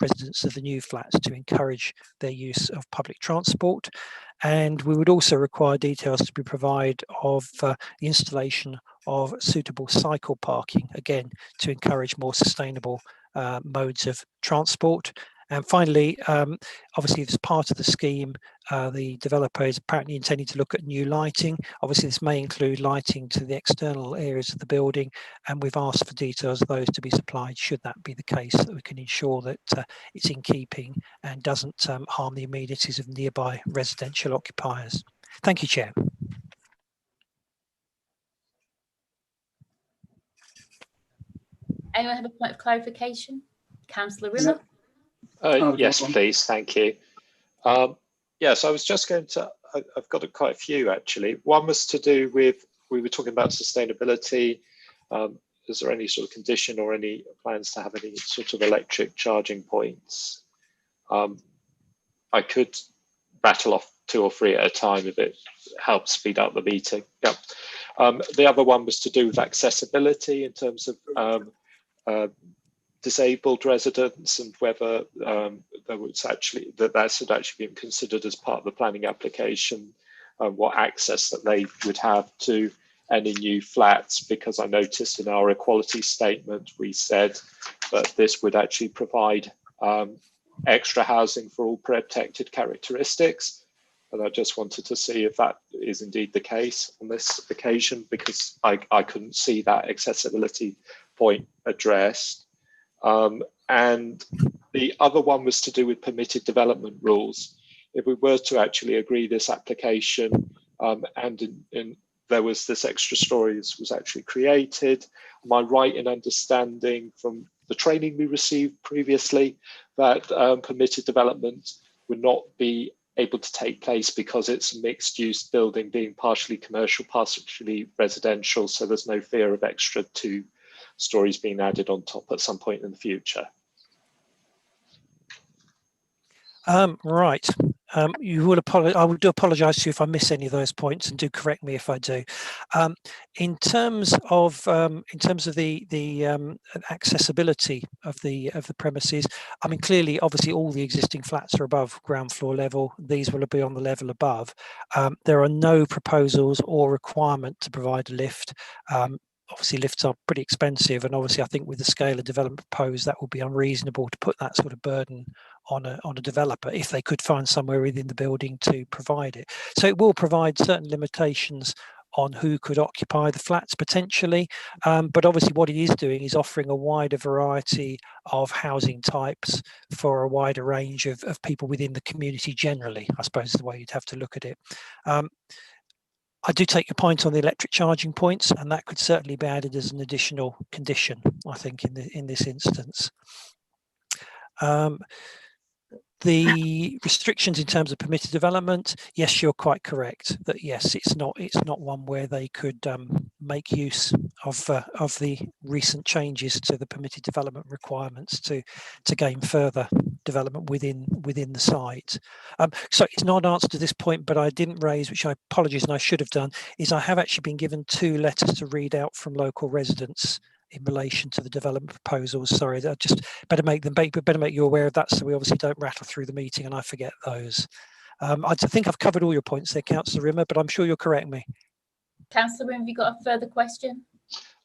residents of the new flats to encourage their use of public transport. And we would also require details to be provided of the installation of suitable cycle parking, again, to encourage more sustainable modes of transport. And finally, obviously, as part of the scheme, the developer is apparently intending to look at new lighting. Obviously, this may include lighting to the external areas of the building, and we've asked for details of those to be supplied should that be the case, so that we can ensure that it's in keeping and doesn't harm the amenities of nearby residential occupiers. Thank you, Chair. Anyone have a point of clarification? Councillor Rimmer? Yes, please. Thank you. Yes, I was just going to, I've got quite a few actually. One was to do with, we were talking about sustainability. Is there any sort of condition or any plans to have any sort of electric charging points? I could battle off 2 or 3 at a time if it helps speed up the meeting. Yeah. The other one was to do with accessibility in terms of disabled residents and whether there was actually that should actually be considered as part of the planning application, what access that they would have to any new flats, because I noticed in our equality statement we said that this would actually provide extra housing for all protected characteristics, and I just wanted to see if that is indeed the case on this occasion, because I couldn't see that accessibility point addressed. And the other one was to do with permitted development rules. If we were to actually agree this application and there was this extra stories was actually created, am I right in understanding from the training we received previously that permitted development would not be able to take place because it's a mixed use building being partially commercial, partially residential, so there's no fear of extra 2 stories being added on top at some point in the future? Right. You will apologize. I would do apologise to you if I miss any of those points, and do correct me if I do. In terms of the accessibility of the premises, I mean, clearly, obviously, all the existing flats are above ground floor level. These will be on the level above. There are no proposals or requirement to provide a lift. Obviously, lifts are pretty expensive, and obviously, I think with the scale of development proposed, that would be unreasonable to put that sort of burden on a developer if they could find somewhere within the building to provide it. So it will provide certain limitations on who could occupy the flats potentially, but obviously what it is doing is offering a wider variety of housing types for a wider range of people within the community generally, I suppose is the way you'd have to look at it. I do take your point on the electric charging points, and that could certainly be added as an additional condition, I think, in this instance. The restrictions in terms of permitted development, yes, you're quite correct that yes, it's not one where they could make use of the recent changes to the permitted development requirements to gain further development within the site. So it's not an answer to this point, but I didn't raise, which I apologize and I should have done, is I have actually been given 2 letters to read out from local residents in relation to the development proposals. Sorry, I just better make you aware of that, so we obviously don't rattle through the meeting and I forget those. I think I've covered all your points there, Councillor Rimmer, but I'm sure you'll correct me. Councillor Rimmer, have you got a further question?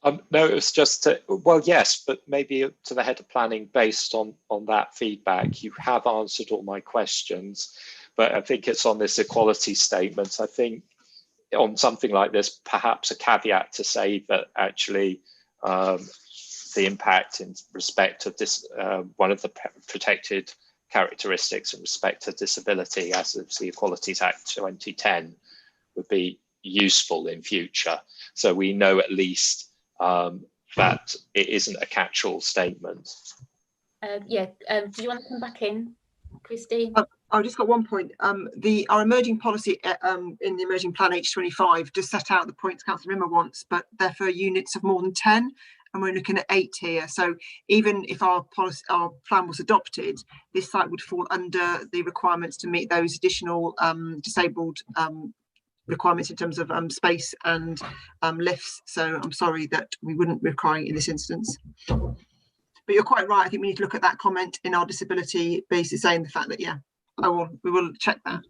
No, it was just, well, yes, but maybe to the head of planning based on that feedback. You have answered all my questions, but I think it's on this equality statement. I think on something like this, perhaps a caveat to say that actually the impact in respect of this, one of the protected characteristics in respect of disability, as of the Equalities Act 2010, would be useful in future. So we know at least that it isn't a catch-all statement. Do you want to come back in, Christine? I've just got one point. Our emerging policy in the emerging plan H25 does set out the points Councillor Rimmer wants, but they're for units of more than 10, and we're looking at 8 here. So even if our plan was adopted, this site would fall under the requirements to meet those additional disabled requirements in terms of space and lifts. So I'm sorry that we wouldn't require it in this instance. But you're quite right. I think we need to look at that comment in our disability basis, saying the fact that, yeah, we will check that.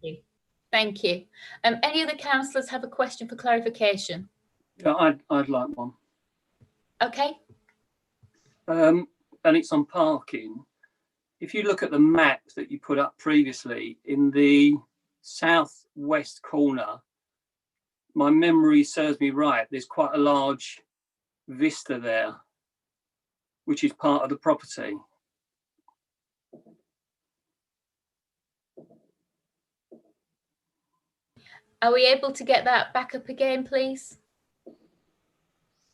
Thank you. Any other councillors have a question for clarification? Yeah, I'd like one. Okay. And it's on parking. If you look at the map that you put up previously, in the southwest corner, my memory serves me right, there's quite a large vista there, which is part of the property. Are we able to get that back up again, please?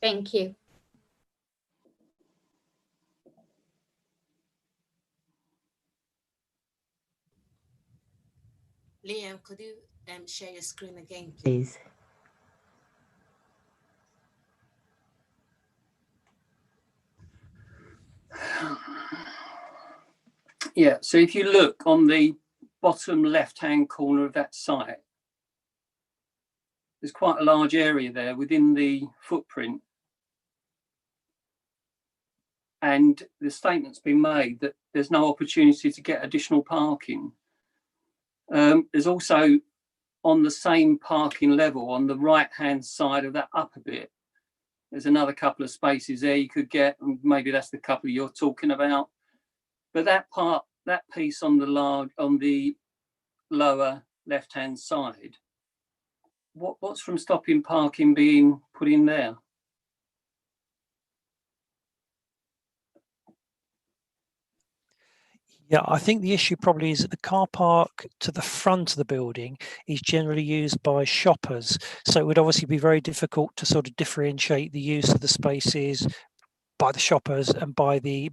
Thank you. Liam, could you share your screen again, please? Yeah, so if you look on the bottom left-hand corner of that site, there's quite a large area there within the footprint. And the statement's been made that there's no opportunity to get additional parking. There's also on the same parking level on the right-hand side of that upper bit, there's another couple of spaces there you could get, and maybe that's the couple you're talking about. But that piece on the lower left-hand side, what's from stopping parking being put in there? Yeah, I think the issue probably is that the car park to the front of the building is generally used by shoppers. So it would obviously be very difficult to sort of differentiate the use of the spaces by the shoppers and by the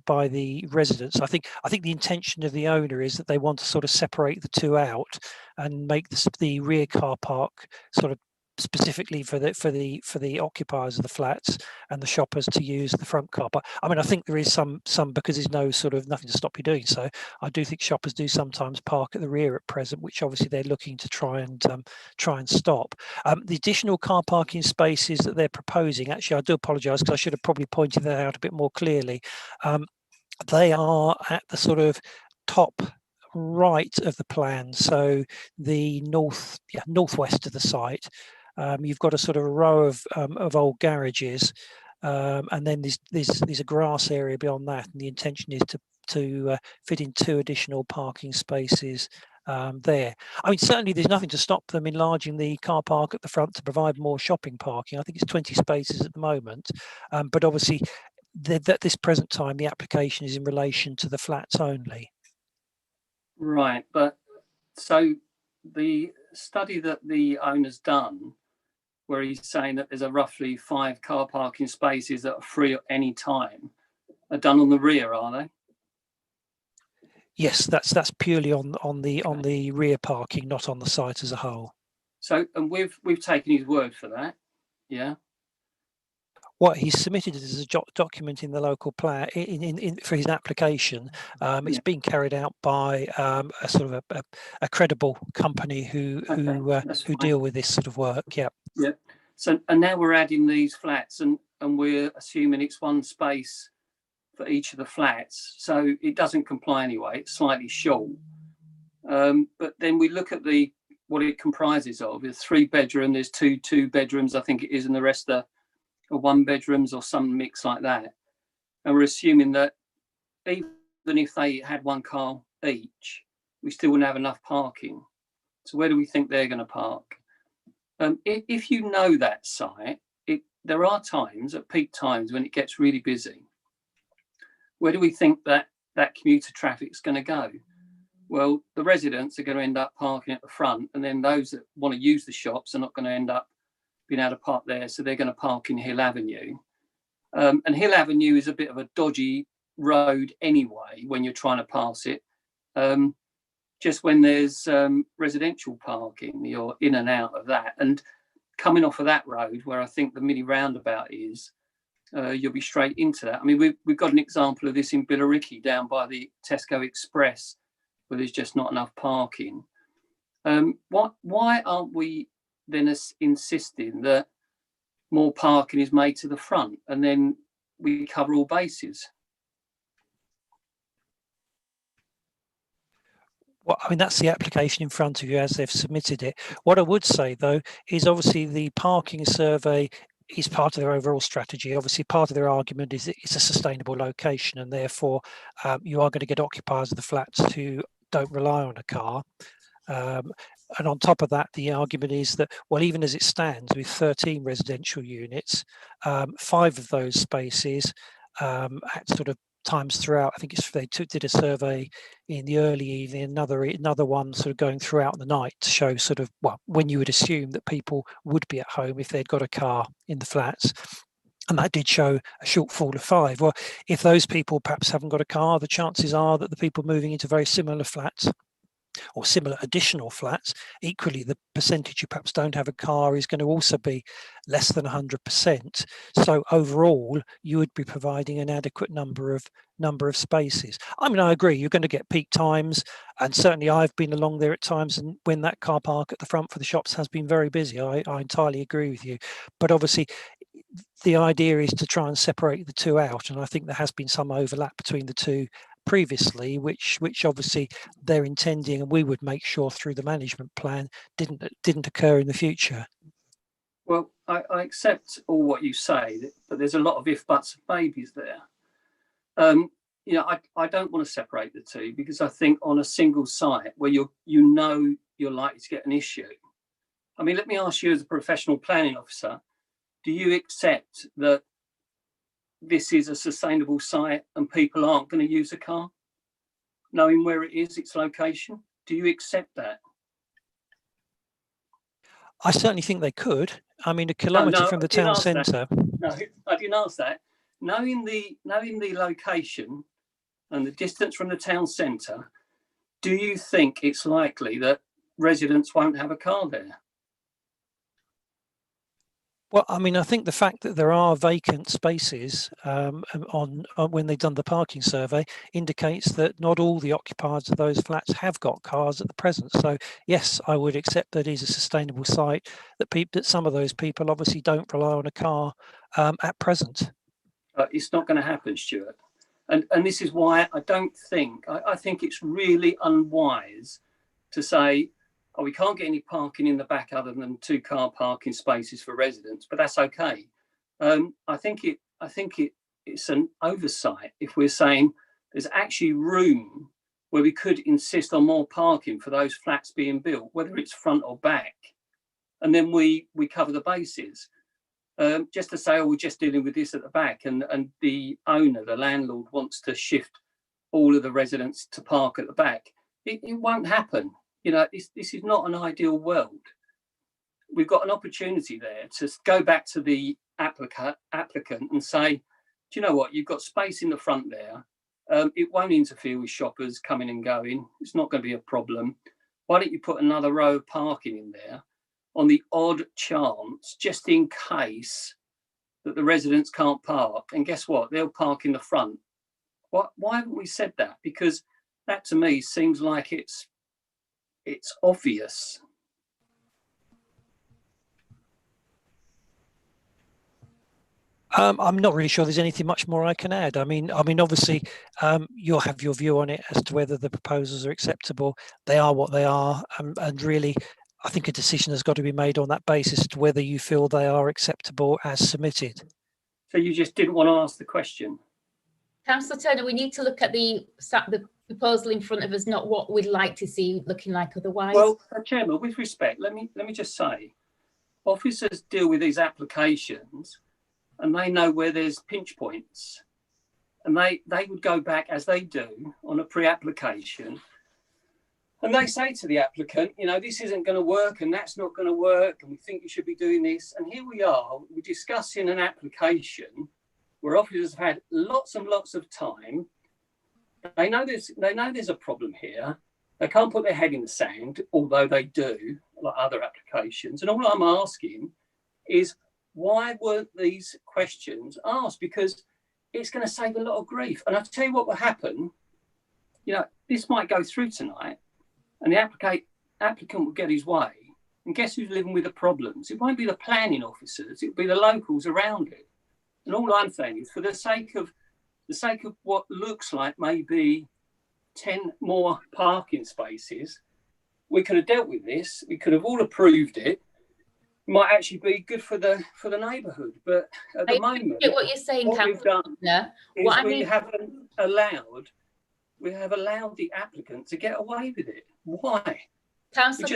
residents. I think the intention of the owner is that they want to sort of separate the two out and make the rear car park sort of specifically for the occupiers of the flats and the shoppers to use the front car park. I mean, I think there is some because there's no sort of nothing to stop you doing so. I do think shoppers do sometimes park at the rear at present, which obviously they're looking to try and stop. The additional car parking spaces that they're proposing, actually, I do apologise because I should have probably pointed that out a bit more clearly. They are at the sort of top right of the plan, so the northwest of the site. You've got a sort of a row of old garages, and then there's a grass area beyond that, and the intention is to fit in 2 additional parking spaces there. I mean, certainly there's nothing to stop them enlarging the car park at the front to provide more shopping parking. I think it's 20 spaces at the moment, but obviously at this present time the application is in relation to the flats only. Right, but so the study that the owner's done, where he's saying that there's a roughly 5 car parking spaces that are free at any time, are done on the rear, are they? Yes, that's purely on the rear parking, not on the site as a whole. So, and we've taken his word for that, yeah. What he's submitted as a document in the local plan for his application. It's been carried out by a sort of a credible company who deal with this sort of work. Yeah. Yeah. So, and now we're adding these flats, and we're assuming it's 1 space for each of the flats, so it doesn't comply anyway. It's slightly short. But then we look at what it comprises of. There's 3 bedroom. There's 2 bedrooms, I think it is, and the rest are 1 bedrooms or some mix like that. And we're assuming that even if they had 1 car each, we still wouldn't have enough parking. So where do we think they're going to park? If you know that site, there are times at peak times when it gets really busy. Where do we think that commuter traffic is going to go? Well, the residents are going to end up parking at the front, and then those that want to use the shops are not going to end up being able to park there, so they're going to park in Hill Avenue. And Hill Avenue is a bit of a dodgy road anyway when you're trying to pass it. Just when there's residential parking, you're in and out of that. And coming off of that road, where I think the mini roundabout is, you'll be straight into that. I mean, we've got an example of this in Billericay down by the Tesco Express, where there's just not enough parking. Why aren't we then insisting that more parking is made to the front, and then we cover all bases? Well, I mean, that's the application in front of you as they've submitted it. What I would say, though, is obviously the parking survey is part of their overall strategy. Obviously, part of their argument is that it's a sustainable location, and therefore you are going to get occupiers of the flats who don't rely on a car. And on top of that, the argument is that, well, even as it stands with 13 residential units, 5 of those spaces at sort of times throughout, I think they did a survey in the early evening, another one sort of going throughout the night to show sort of, well, when you would assume that people would be at home if they'd got a car in the flats. And that did show a shortfall of 5. Well, if those people perhaps haven't got a car, the chances are that the people moving into very similar flats or similar additional flats, equally the percentage who perhaps don't have a car is going to also be less than 100%. So overall, you would be providing an adequate number of spaces. I mean, I agree, you're going to get peak times, and certainly I've been along there at times, and when that car park at the front for the shops has been very busy, I entirely agree with you. But obviously, the idea is to try and separate the 2 out, and I think there has been some overlap between the 2 previously, which obviously they're intending, and we would make sure through the management plan didn't occur in the future. Well, I accept all what you say, but there's a lot of if, buts, and babies there. You know, I don't want to separate the 2, because I think on a single site where you're likely to get an issue. I mean, let me ask you as a professional planning officer, do you accept that this is a sustainable site and people aren't going to use a car, knowing where it is, its location? Do you accept that? I certainly think they could. I mean, a kilometre from the town centre. No, I didn't ask that. Knowing the location and the distance from the town centre, do you think it's likely that residents won't have a car there? Well, I mean, I think the fact that there are vacant spaces when they've done the parking survey indicates that not all the occupiers of those flats have got cars at the present. So yes, I would accept that is a sustainable site, that some of those people obviously don't rely on a car at present. It's not going to happen, Stuart. And this is why I think it's really unwise to say, oh, we can't get any parking in the back other than 2 car parking spaces for residents, but that's okay. I think it's an oversight if we're saying there's actually room where we could insist on more parking for those flats being built, whether it's front or back, and then we cover the bases. Just to say, oh, we're just dealing with this at the back, and the owner, the landlord, wants to shift all of the residents to park at the back. It won't happen. You know, this is not an ideal world. We've got an opportunity there to go back to the applicant and say, do you know what? You've got space in the front there. It won't interfere with shoppers coming and going. It's not going to be a problem. Why don't you put another row of parking in there on the odd chance, just in case that the residents can't park? And guess what? They'll park in the front. Why haven't we said that? Because that to me seems like it's obvious. I'm not really sure there's anything much more I can add. I mean, obviously, you'll have your view on it as to whether the proposals are acceptable. They are what they are, and really, I think a decision has got to be made on that basis as to whether you feel they are acceptable as submitted. So you just didn't want to ask the question? Councillor Turner, we need to look at the proposal in front of us, not what we'd like to see looking like otherwise. Well, Chairman, with respect, let me just say, officers deal with these applications and they know where there's pinch points, and they would go back, as they do on a pre-application, and they say to the applicant, you know, this isn't going to work and that's not going to work, and we think you should be doing this. And here we are, we're discussing an application where officers have had lots and lots of time. They know there's a problem here. They can't put their head in the sand, although they do, like other applications. And all I'm asking is, why weren't these questions asked? Because it's going to save a lot of grief. And I'll tell you what will happen. You know, this might go through tonight, and the applicant will get his way. And guess who's living with the problems? It won't be the planning officers. It'll be the locals around it. And all I'm saying is, for the sake of what looks like maybe 10 more parking spaces, we could have dealt with this. We could have all approved it. It might actually be good for the neighbourhood. But at the moment, what you're saying, what we've done is we have allowed the applicant to get away with it. Why? Councillor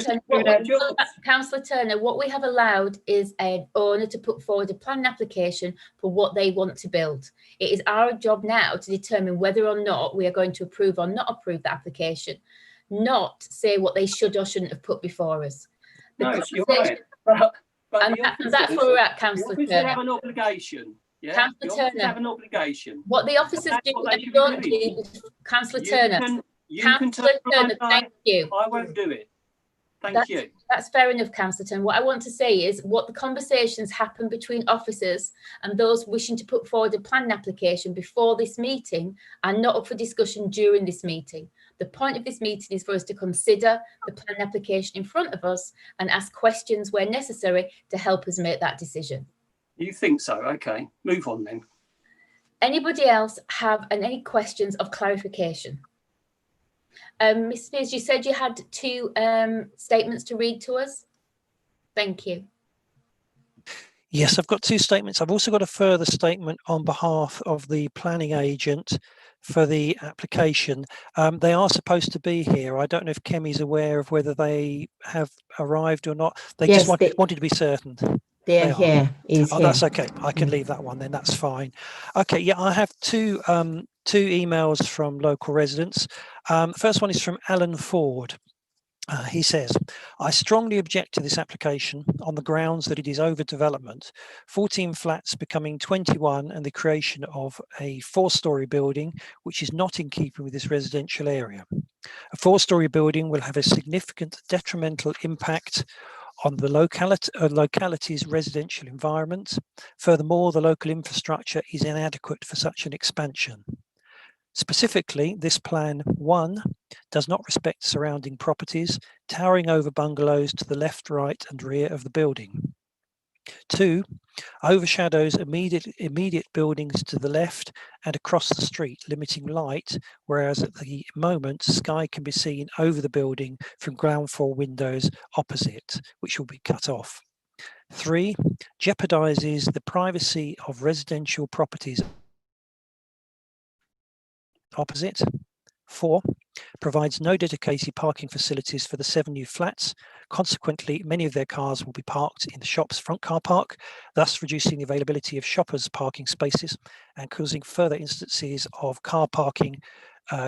Turner, what we have allowed is an owner to put forward a planning application for what they want to build. It is our job now to determine whether or not we are going to approve or not approve the application, not say what they should or shouldn't have put before us. No, you're right. But that's where we're at, Councillor Turner. The officers have an obligation. Yeah? Councillor Turner, have an obligation. What the officers do and don't do, Councillor Turner. Councillor Turner, thank you. I won't do it. Thank you. That's fair enough, Councillor Turner. What I want to say is what the conversations happen between officers and those wishing to put forward a planning application before this meeting are not up for discussion during this meeting. The point of this meeting is for us to consider the planning application in front of us and ask questions where necessary to help us make that decision. You think so? Okay, move on then. Anybody else have any questions of clarification? Ms. Spears, you said you had 2 statements to read to us. Thank you. Yes, I've got 2 statements. I've also got a further statement on behalf of the planning agent for the application. They are supposed to be here. I don't know if Kemi's aware of whether they have arrived or not. They just wanted to be certain. They're here. That's okay. I can leave that one then. That's fine. Okay. Yeah, I have two emails from local residents. The first one is from Alan Ford. He says, I strongly object to this application on the grounds that it is overdevelopment, 14 flats becoming 21 and the creation of a 4-storey building, which is not in keeping with this residential area. A 4-storey building will have a significant detrimental impact on the locality's residential environment. Furthermore, the local infrastructure is inadequate for such an expansion. Specifically, this plan 1 does not respect surrounding properties, towering over bungalows to the left, right and rear of the building. 2, overshadows immediate buildings to the left and across the street, limiting light, whereas at the moment, sky can be seen over the building from ground floor windows opposite, which will be cut off. 3, jeopardizes the privacy of residential properties opposite. 4, provides no dedicated parking facilities for the 7 new flats. Consequently, many of their cars will be parked in the shop's front car park, thus reducing the availability of shoppers' parking spaces and causing further instances of car parking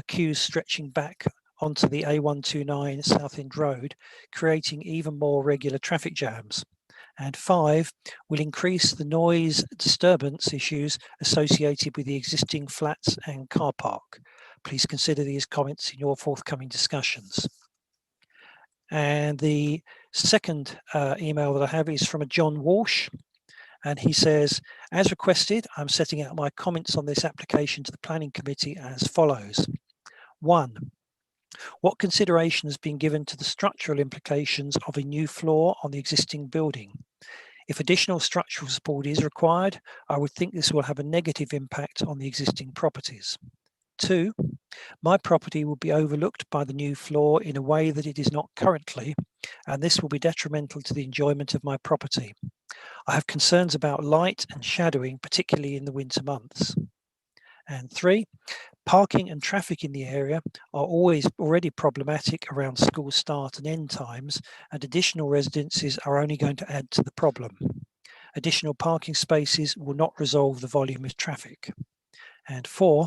queues stretching back onto the A129 Southend Road, creating even more regular traffic jams. And 5, will increase the noise disturbance issues associated with the existing flats and car park. Please consider these comments in your forthcoming discussions. And the second email that I have is from a John Walsh, and he says, as requested, I'm setting out my comments on this application to the Planning Committee as follows. 1, what consideration has been given to the structural implications of a new floor on the existing building? If additional structural support is required, I would think this will have a negative impact on the existing properties. 2, my property will be overlooked by the new floor in a way that it is not currently, and this will be detrimental to the enjoyment of my property. I have concerns about light and shadowing, particularly in the winter months. And 3, parking and traffic in the area are already problematic around school start and end times, and additional residences are only going to add to the problem. Additional parking spaces will not resolve the volume of traffic. And 4,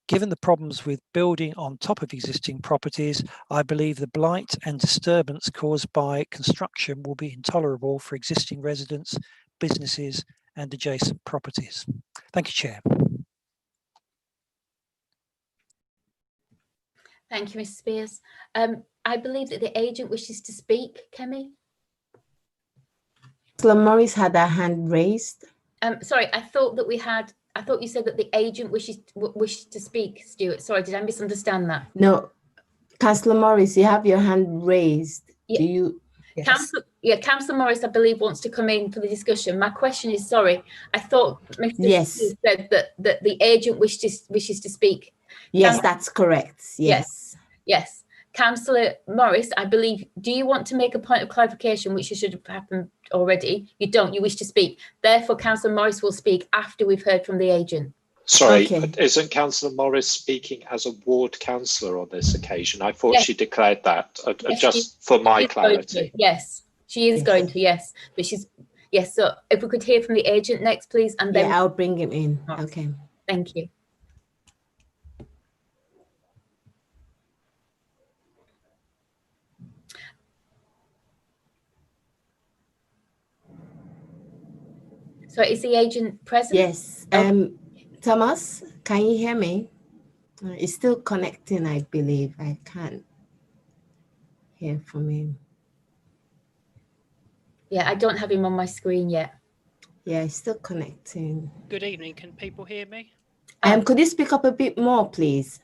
given the problems with building on top of existing properties, I believe the blight and disturbance caused by construction will be intolerable for existing residents, businesses and adjacent properties. Thank you, Chair. Thank you, Mr. Spears. I believe that the agent wishes to speak. Kemi? Councillor Morris had her hand raised. Sorry, I thought you said that the agent wishes to speak, Stuart. Sorry, did I misunderstand that? No, Councillor Morris, you have your hand raised. Yeah. Do you? Yes. Councillor Morris, I believe, wants to come in for the discussion. My question is, sorry, I thought Mr. Spears said that the agent wishes to speak. Yes, that's correct. Yes. Yes. Councillor Morris, I believe, do you want to make a point of clarification, which should have happened already? You don't, you wish to speak. Therefore, Councillor Morris will speak after we've heard from the agent. Sorry, isn't Councillor Morris speaking as a ward councillor on this occasion? I thought she declared that, just for my clarity. Yes, she is going to, yes. But yes, so if we could hear from the agent next, please. And then I'll bring him in. Okay. Thank you. So is the agent present? Yes. Thomas, can you hear me? It's still connecting, I believe. I can't hear from him. Yeah, I don't have him on my screen yet. Yeah, it's still connecting. Good evening. Can people hear me? Could you speak up a bit more, please?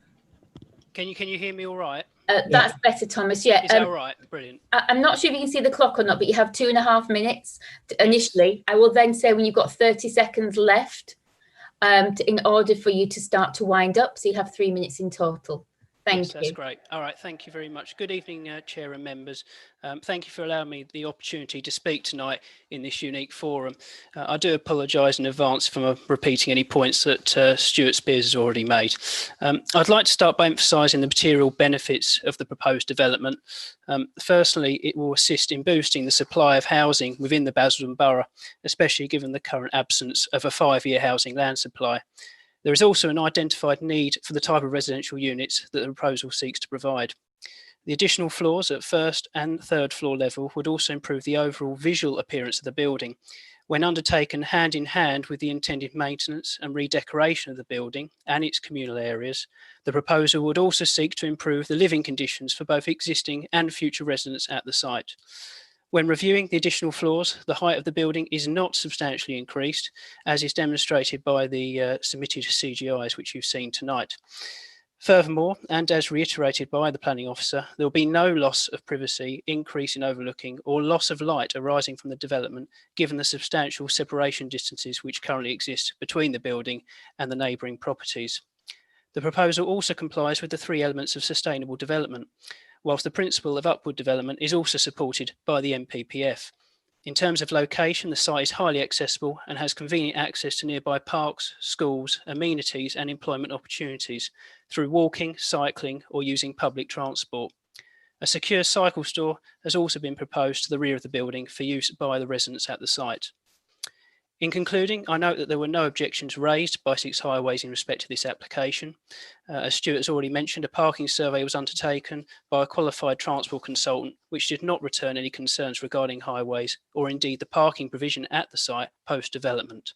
Can you hear me all right? That's better, Thomas. Yeah. Is that all right? Brilliant. I'm not sure if you can see the clock or not, but you have 2.5 minutes initially. I will then say when you've got 30 seconds left in order for you to start to wind up. So you have 3 minutes in total. Thank you. That's great. All right. Thank you very much. Good evening, Chair and members. Thank you for allowing me the opportunity to speak tonight in this unique forum. I do apologise in advance for repeating any points that Stuart Spears has already made. I'd like to start by emphasising the material benefits of the proposed development. Firstly, it will assist in boosting the supply of housing within the Basildon Borough, especially given the current absence of a 5-year housing land supply. There is also an identified need for the type of residential units that the proposal seeks to provide. The additional floors at first and third floor level would also improve the overall visual appearance of the building. When undertaken hand in hand with the intended maintenance and redecoration of the building and its communal areas, the proposal would also seek to improve the living conditions for both existing and future residents at the site. When reviewing the additional floors, the height of the building is not substantially increased, as is demonstrated by the submitted CGIs, which you've seen tonight. Furthermore, and as reiterated by the planning officer, there will be no loss of privacy, increase in overlooking, or loss of light arising from the development, given the substantial separation distances which currently exist between the building and the neighbouring properties. The proposal also complies with the 3 elements of sustainable development, whilst the principle of upward development is also supported by the NPPF. In terms of location, the site is highly accessible and has convenient access to nearby parks, schools, amenities and employment opportunities through walking, cycling or using public transport. A secure cycle store has also been proposed to the rear of the building for use by the residents at the site. In concluding, I note that there were no objections raised by 6 Highways in respect to this application. As Stuart has already mentioned, a parking survey was undertaken by a qualified transport consultant, which did not return any concerns regarding highways or indeed the parking provision at the site post-development.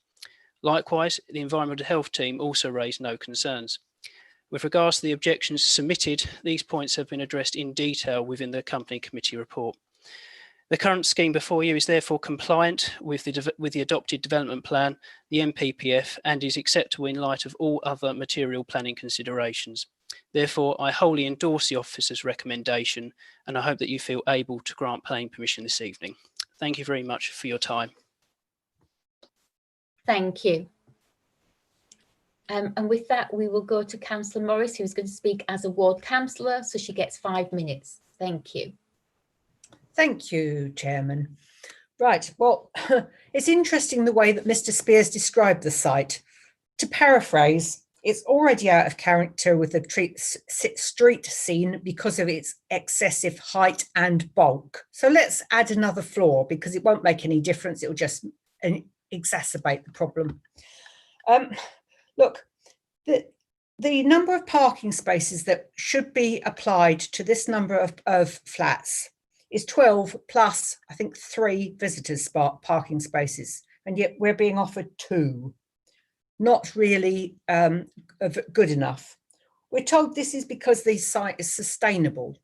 Likewise, the Environmental Health team also raised no concerns. With regards to the objections submitted, these points have been addressed in detail within the company committee report. The current scheme before you is therefore compliant with the adopted development plan, the NPPF, and is acceptable in light of all other material planning considerations. Therefore, I wholly endorse the officer's recommendation, and I hope that you feel able to grant planning permission this evening. Thank you very much for your time. Thank you. And with that, we will go to Councillor Morris, who's going to speak as a ward councillor, so she gets 5 minutes. Thank you. Thank you, Chairman. Right, well, it's interesting the way that Mr. Spears described the site. To paraphrase, it's already out of character with the street scene because of its excessive height and bulk. So let's add another floor because it won't make any difference. It'll just exacerbate the problem. Look, the number of parking spaces that should be applied to this number of flats is 12 plus, I think, 3 visitors parking spaces, and yet we're being offered 2. Not really good enough. We're told this is because the site is sustainable.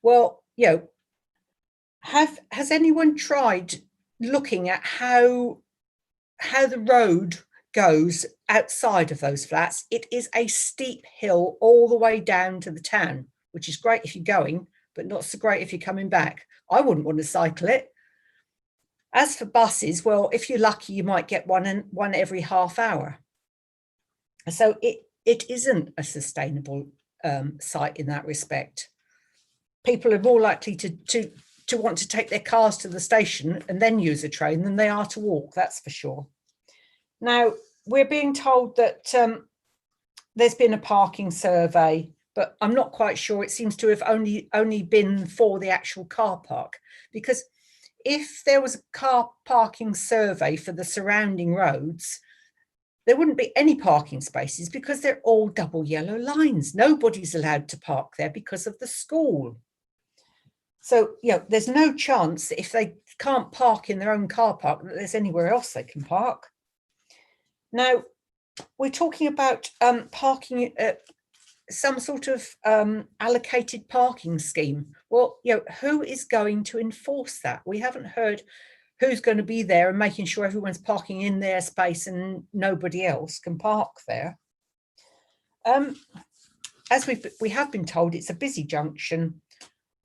Well, you know, has anyone tried looking at how the road goes outside of those flats? It is a steep hill all the way down to the town, which is great if you're going, but not so great if you're coming back. I wouldn't want to cycle it. As for buses, well, if you're lucky, you might get one every half hour. So it isn't a sustainable site in that respect. People are more likely to want to take their cars to the station and then use a train than they are to walk, that's for sure. Now, we're being told that there's been a parking survey, but I'm not quite sure. It seems to have only been for the actual car park, because if there was a car parking survey for the surrounding roads, there wouldn't be any parking spaces because they're all double yellow lines. Nobody's allowed to park there because of the school. So, you know, there's no chance that if they can't park in their own car park, that there's anywhere else they can park. Now, we're talking about parking, some sort of allocated parking scheme. Well, you know, who is going to enforce that? We haven't heard who's going to be there and making sure everyone's parking in their space and nobody else can park there. As we have been told, it's a busy junction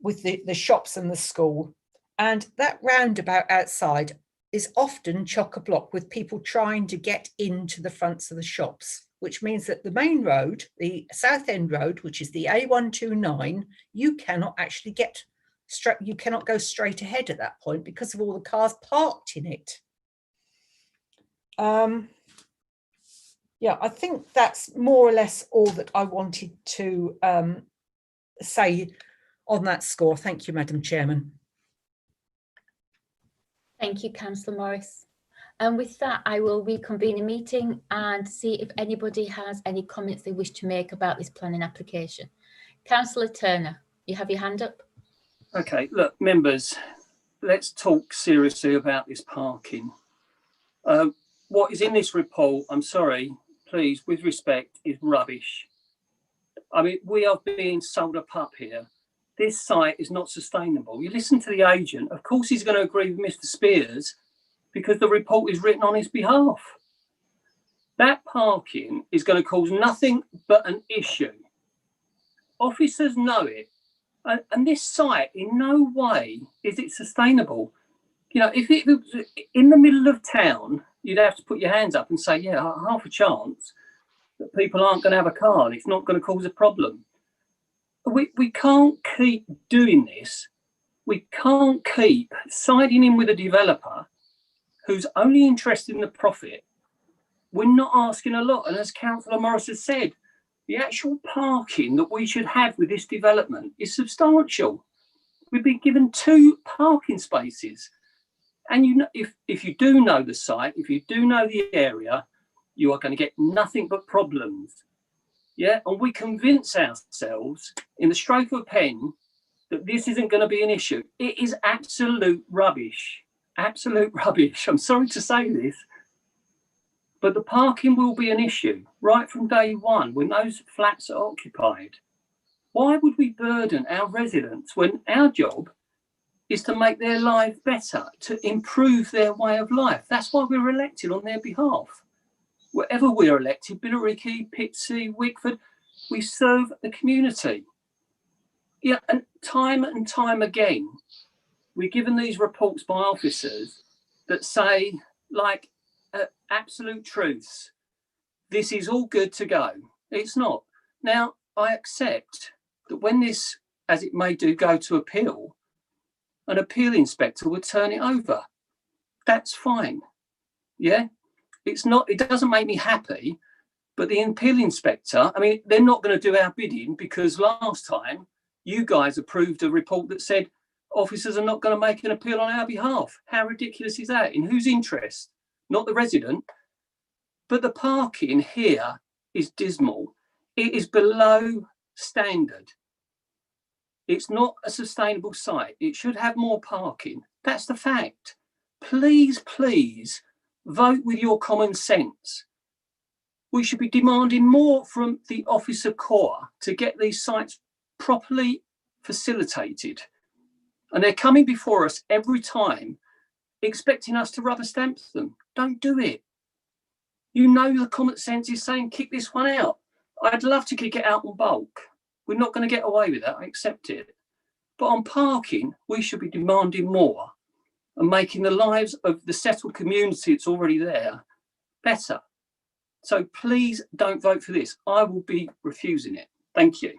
with the shops and the school, and that roundabout outside is often chock-a-block with people trying to get into the fronts of the shops, which means that the main road, the South End Road, which is the A129, you cannot actually get straight, you cannot go straight ahead at that point because of all the cars parked in it. Yeah, I think that's more or less all that I wanted to say on that score. Thank you, Madam Chairman. Thank you, Councillor Morris. And with that, I will reconvene a meeting and see if anybody has any comments they wish to make about this planning application. Councillor Turner, you have your hand up. Okay, look, members, let's talk seriously about this parking. What is in this report, I'm sorry, please, with respect, is rubbish. I mean, we are being sold a pup here. this site is not sustainable. You listen to the agent, of course he's going to agree with Mr. Spears because the report is written on his behalf. That parking is going to cause nothing but an issue. Officers know it. And this site in no way is it sustainable. You know, if it was in the middle of town, you'd have to put your hands up and say, yeah, half a chance that people aren't going to have a car and it's not going to cause a problem. We can't keep doing this. We can't keep siding in with a developer who's only interested in the profit. We're not asking a lot. And as Councillor Morris has said, the actual parking that we should have with this development is substantial. We've been given 2 parking spaces. And you know, if you do know the site, if you do know the area, you are going to get nothing but problems. Yeah, and we convince ourselves in the stroke of a pen that this isn't going to be an issue. It is absolute rubbish. Absolute rubbish. I'm sorry to say this, but the parking will be an issue right from day one when those flats are occupied. Why would we burden our residents when our job is to make their lives better, to improve their way of life? That's why we're elected on their behalf. Wherever we're elected, Billericay, Pitsea, Wickford, we serve the community. Yeah, and time again, we're given these reports by officers that say, like, absolute truths. This is all good to go. It's not. Now, I accept that when this, as it may do, go to appeal, an appeal inspector would turn it over. That's fine. Yeah. It doesn't make me happy, but the appeal inspector, I mean, they're not going to do our bidding because last time you guys approved a report that said officers are not going to make an appeal on our behalf. How ridiculous is that? In whose interest? Not the resident. But the parking here is dismal. It is below standard. It's not a sustainable site. It should have more parking. That's the fact. Please, please vote with your common sense. We should be demanding more from the officer corps to get these sites properly facilitated. And they're coming before us every time, expecting us to rubber stamp them. Don't do it. You know the common sense is saying kick this one out. I'd love to kick it out in bulk. We're not going to get away with that. I accept it. But on parking, we should be demanding more and making the lives of the settled community that's already there better. So please don't vote for this. I will be refusing it. Thank you.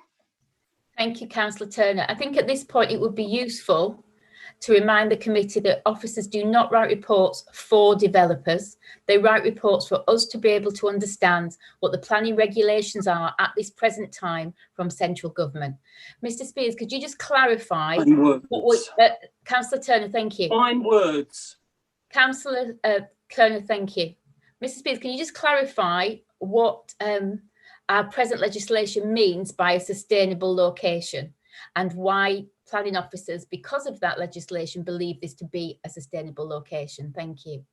Thank you, Councillor Turner. I think at this point it would be useful to remind the committee that officers do not write reports for developers. They write reports for us to be able to understand what the planning regulations are at this present time from central government. Mr. Spears, could you just clarify? Councillor Turner, thank you. Fine words. Councillor Turner, thank you. Mr. Spears, can you just clarify what our present legislation means by a sustainable location and why planning officers, because of that legislation, believe this to be a sustainable location? Thank you.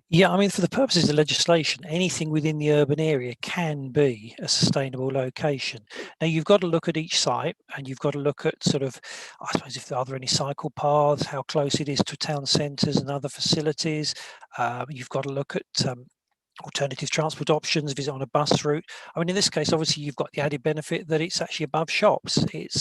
Yeah, I mean, for the purposes of the legislation, anything within the urban area can be a sustainable location. Now, you've got to look at each site and you've got to look at sort of, I suppose, if there are any cycle paths, how close it is to town centres and other facilities. You've got to look at alternative transport options, visit on a bus route. I mean, in this case, obviously, you've got the added benefit that it's actually above shops.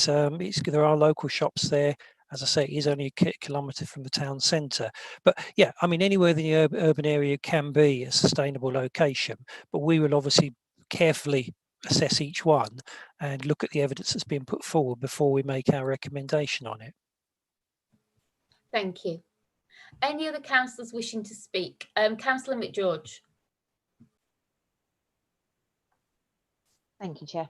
There are local shops there. As I say, it is only a kilometre from the town centre. But yeah, I mean, anywhere in the urban area can be a sustainable location, but we will obviously carefully assess each one and look at the evidence that's been put forward before we make our recommendation on it. Thank you. Any other councillors wishing to speak? Councillor McGeorge. Thank you, Chair.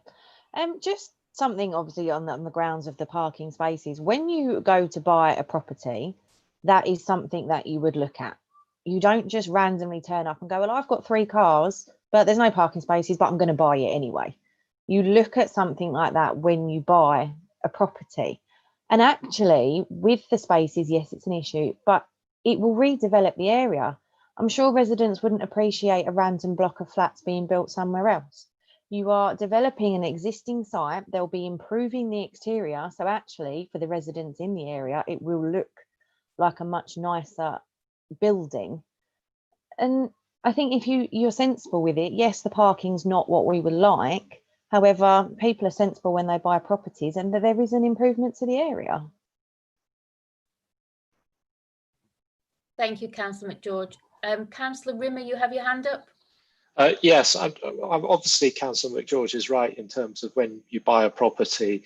Just something obviously on the grounds of the parking spaces. When you go to buy a property, that is something that you would look at. You don't just randomly turn up and go, well, I've got 3 cars, but there's no parking spaces, but I'm going to buy it anyway. You look at something like that when you buy a property. And actually, with the spaces, yes, it's an issue, but it will redevelop the area. I'm sure residents wouldn't appreciate a random block of flats being built somewhere else. You are developing an existing site. They'll be improving the exterior. So actually, for the residents in the area, it will look like a much nicer building. And I think if you're sensible with it, yes, the parking's not what we would like. However, people are sensible when they buy properties, and there is an improvement to the area. Thank you, Councillor McGeorge. Councillor Rimmer, you have your hand up? Yes, I'm obviously Councillor McGeorge is right in terms of when you buy a property,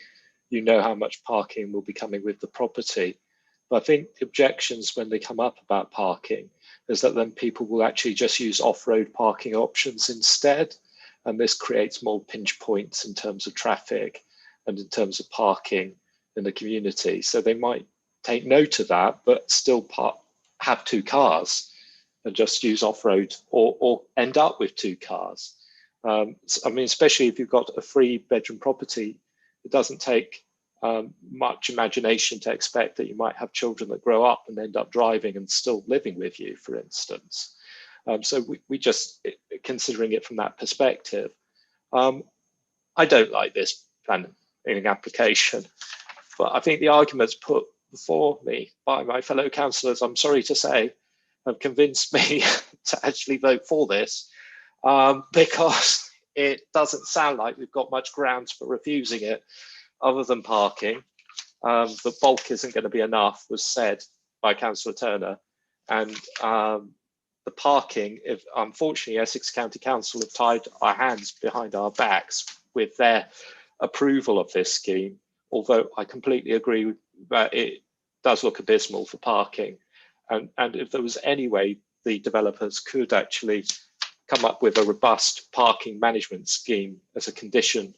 you know how much parking will be coming with the property. But I think the objections when they come up about parking is that then people will actually just use off-road parking options instead. And this creates more pinch points in terms of traffic and in terms of parking in the community. So they might take note of that, but still have two cars and just use off-road or end up with two cars. I mean, especially if you've got a 3-bedroom property, it doesn't take much imagination to expect that you might have children that grow up and end up driving and still living with you, for instance. So we just, considering it from that perspective, I don't like this planning application, but I think the arguments put before me by my fellow councillors, I'm sorry to say, have convinced me to actually vote for this, because it doesn't sound like we've got much grounds for refusing it other than parking. The bulk isn't going to be enough, was said by Councillor Turner, and the parking, if unfortunately Essex County Council have tied our hands behind our backs with their approval of this scheme, although I completely agree that it does look abysmal for parking. And if there was any way the developers could actually come up with a robust parking management scheme as a condition,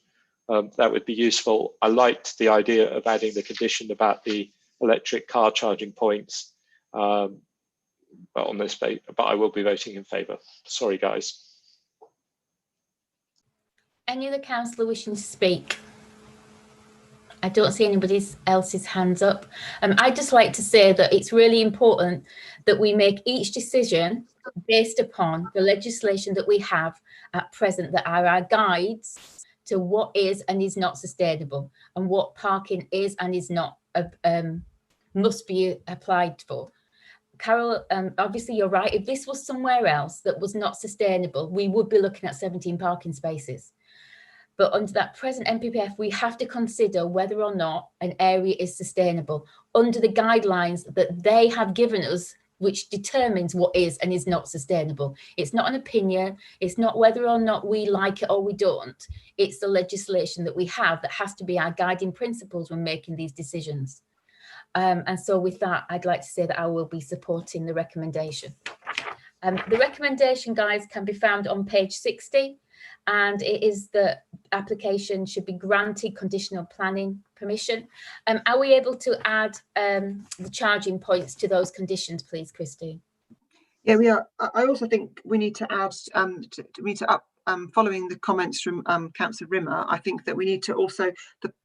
that would be useful. I liked the idea of adding the condition about the electric car charging points, but on this, but I will be voting in favour. Sorry, guys. Any other councillor wishing to speak? I don't see anybody else's hands up. I'd just like to say that it's really important that we make each decision based upon the legislation that we have at present that are our guides to what is and is not sustainable and what parking is and is not must be applied for. Carol, obviously you're right. If this was somewhere else that was not sustainable, we would be looking at 17 parking spaces. But under that present NPPF, we have to consider whether or not an area is sustainable under the guidelines that they have given us, which determines what is and is not sustainable. It's not an opinion. It's not whether or not we like it or we don't. It's the legislation that we have that has to be our guiding principles when making these decisions. And so with that, I'd like to say that I will be supporting the recommendation. The recommendation, guys, can be found on page 60. And it is that application should be granted conditional planning permission. Are we able to add the charging points to those conditions, please, Christine? Yeah, we are. I also think we need to add, following the comments from Councillor Rimmer, I think that we need to also,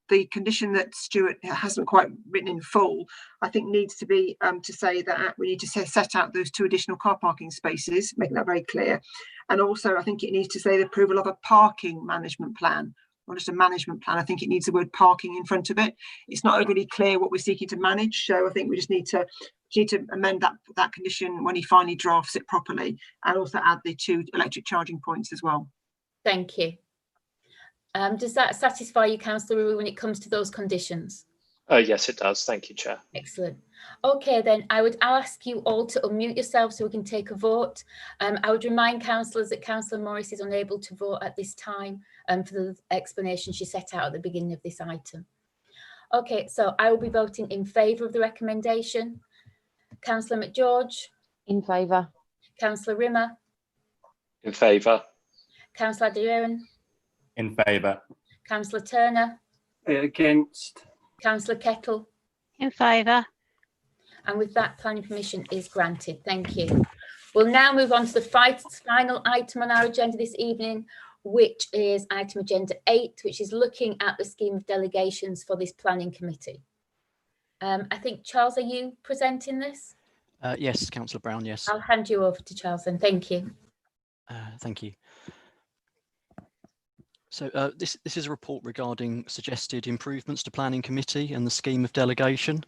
the condition that Stuart hasn't quite written in full, I think needs to be to say that we need to set out those 2 additional car parking spaces, making that very clear. And also I think it needs to say the approval of a parking management plan, not just a management plan. I think it needs the word parking in front of it. It's not overly clear what we're seeking to manage. So I think we just need to amend that condition when he finally drafts it properly, and also add the 2 electric charging points as well. Thank you. Does that satisfy you, Councillor, when it comes to those conditions? Yes, it does. Thank you, Chair. Excellent. Okay, then I'll ask you all to unmute yourselves so we can take a vote. I would remind councillors that Councillor Morris is unable to vote at this time for the explanation she set out at the beginning of this item. Okay, so I will be voting in favour of the recommendation. Councillor McGeorge? In favour. Councillor Rimmer? In favour. Councillor Adrian? In favour. Councillor Turner? Against. Councillor Kettle? In favour. And with that, planning permission is granted. Thank you. We'll now move on to the final item on our agenda this evening, which is item agenda 8, which is looking at the scheme of delegations for this planning committee. I think, Charles, are you presenting this? Yes, Councillor Brown, yes. I'll hand you over to Charles then. Thank you. Thank you. So this is a report regarding suggested improvements to Planning Committee and the scheme of delegation.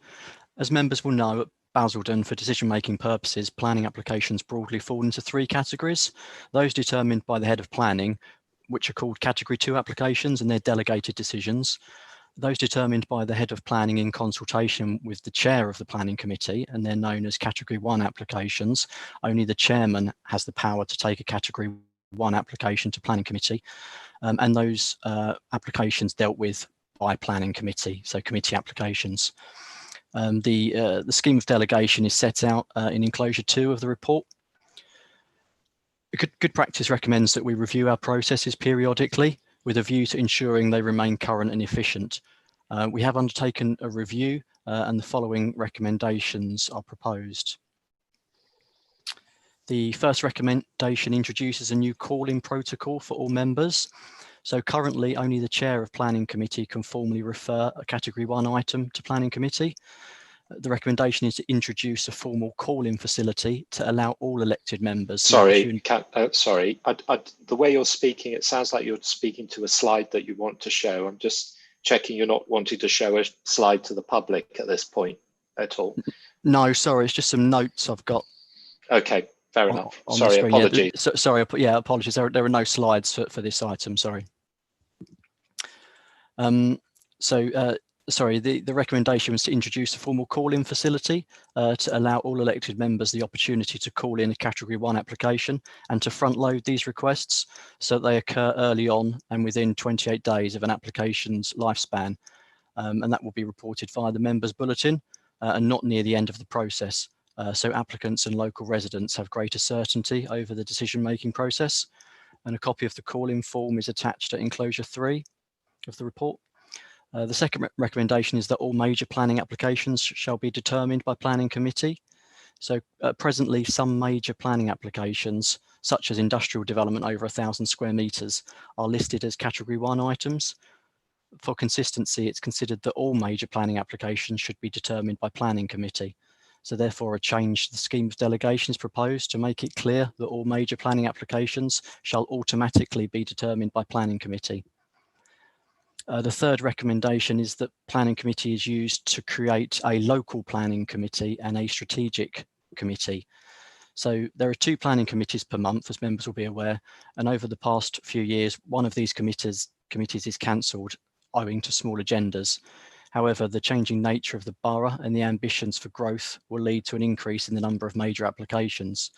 As members will know, at Basildon, for decision-making purposes, planning applications broadly fall into three categories. Those determined by the head of planning, which are called Category 2 applications, and they're delegated decisions. Those determined by the head of planning in consultation with the chair of the planning committee, and they're known as Category 1 applications. Only the chairman has the power to take a Category 1 application to planning committee, and those applications dealt with by planning committee, so committee applications. The scheme of delegation is set out in enclosure 2 of the report. Good practice recommends that we review our processes periodically with a view to ensuring they remain current and efficient. We have undertaken a review and the following recommendations are proposed. The first recommendation introduces a new call-in protocol for all members. So currently only the chair of planning committee can formally refer a category 1 item to planning committee. The recommendation is to introduce a formal call-in facility to allow all elected members. Sorry, the way you're speaking, it sounds like you're speaking to a slide that you want to show. I'm just checking you're not wanting to show a slide to the public at this point at all. No, sorry, it's just some notes I've got. Okay, fair enough. Sorry, apologies. Yeah, sorry, apologies. There are no slides for this item, sorry. Sorry, the recommendation was to introduce a formal call-in facility to allow all elected members the opportunity to call in a category 1 application and to front load these requests so that they occur early on and within 28 days of an application's lifespan. And that will be reported via the members bulletin and not near the end of the process. So applicants and local residents have greater certainty over the decision-making process. And a copy of the call-in form is attached at enclosure 3 of the report. The second recommendation is that all major planning applications shall be determined by planning committee. So presently some major planning applications, such as industrial development over 1,000 square metres, are listed as category 1 items. For consistency, it's considered that all major planning applications should be determined by planning committee. So therefore a change to the scheme of delegation is proposed to make it clear that all major planning applications shall automatically be determined by planning committee. The third recommendation is that planning committee is used to create a local planning committee and a strategic committee. So there are 2 planning committees per month, as members will be aware, and over the past few years, one of these committees is cancelled owing to small agendas. However, the changing nature of the borough and the ambitions for growth will lead to an increase in the number of major applications.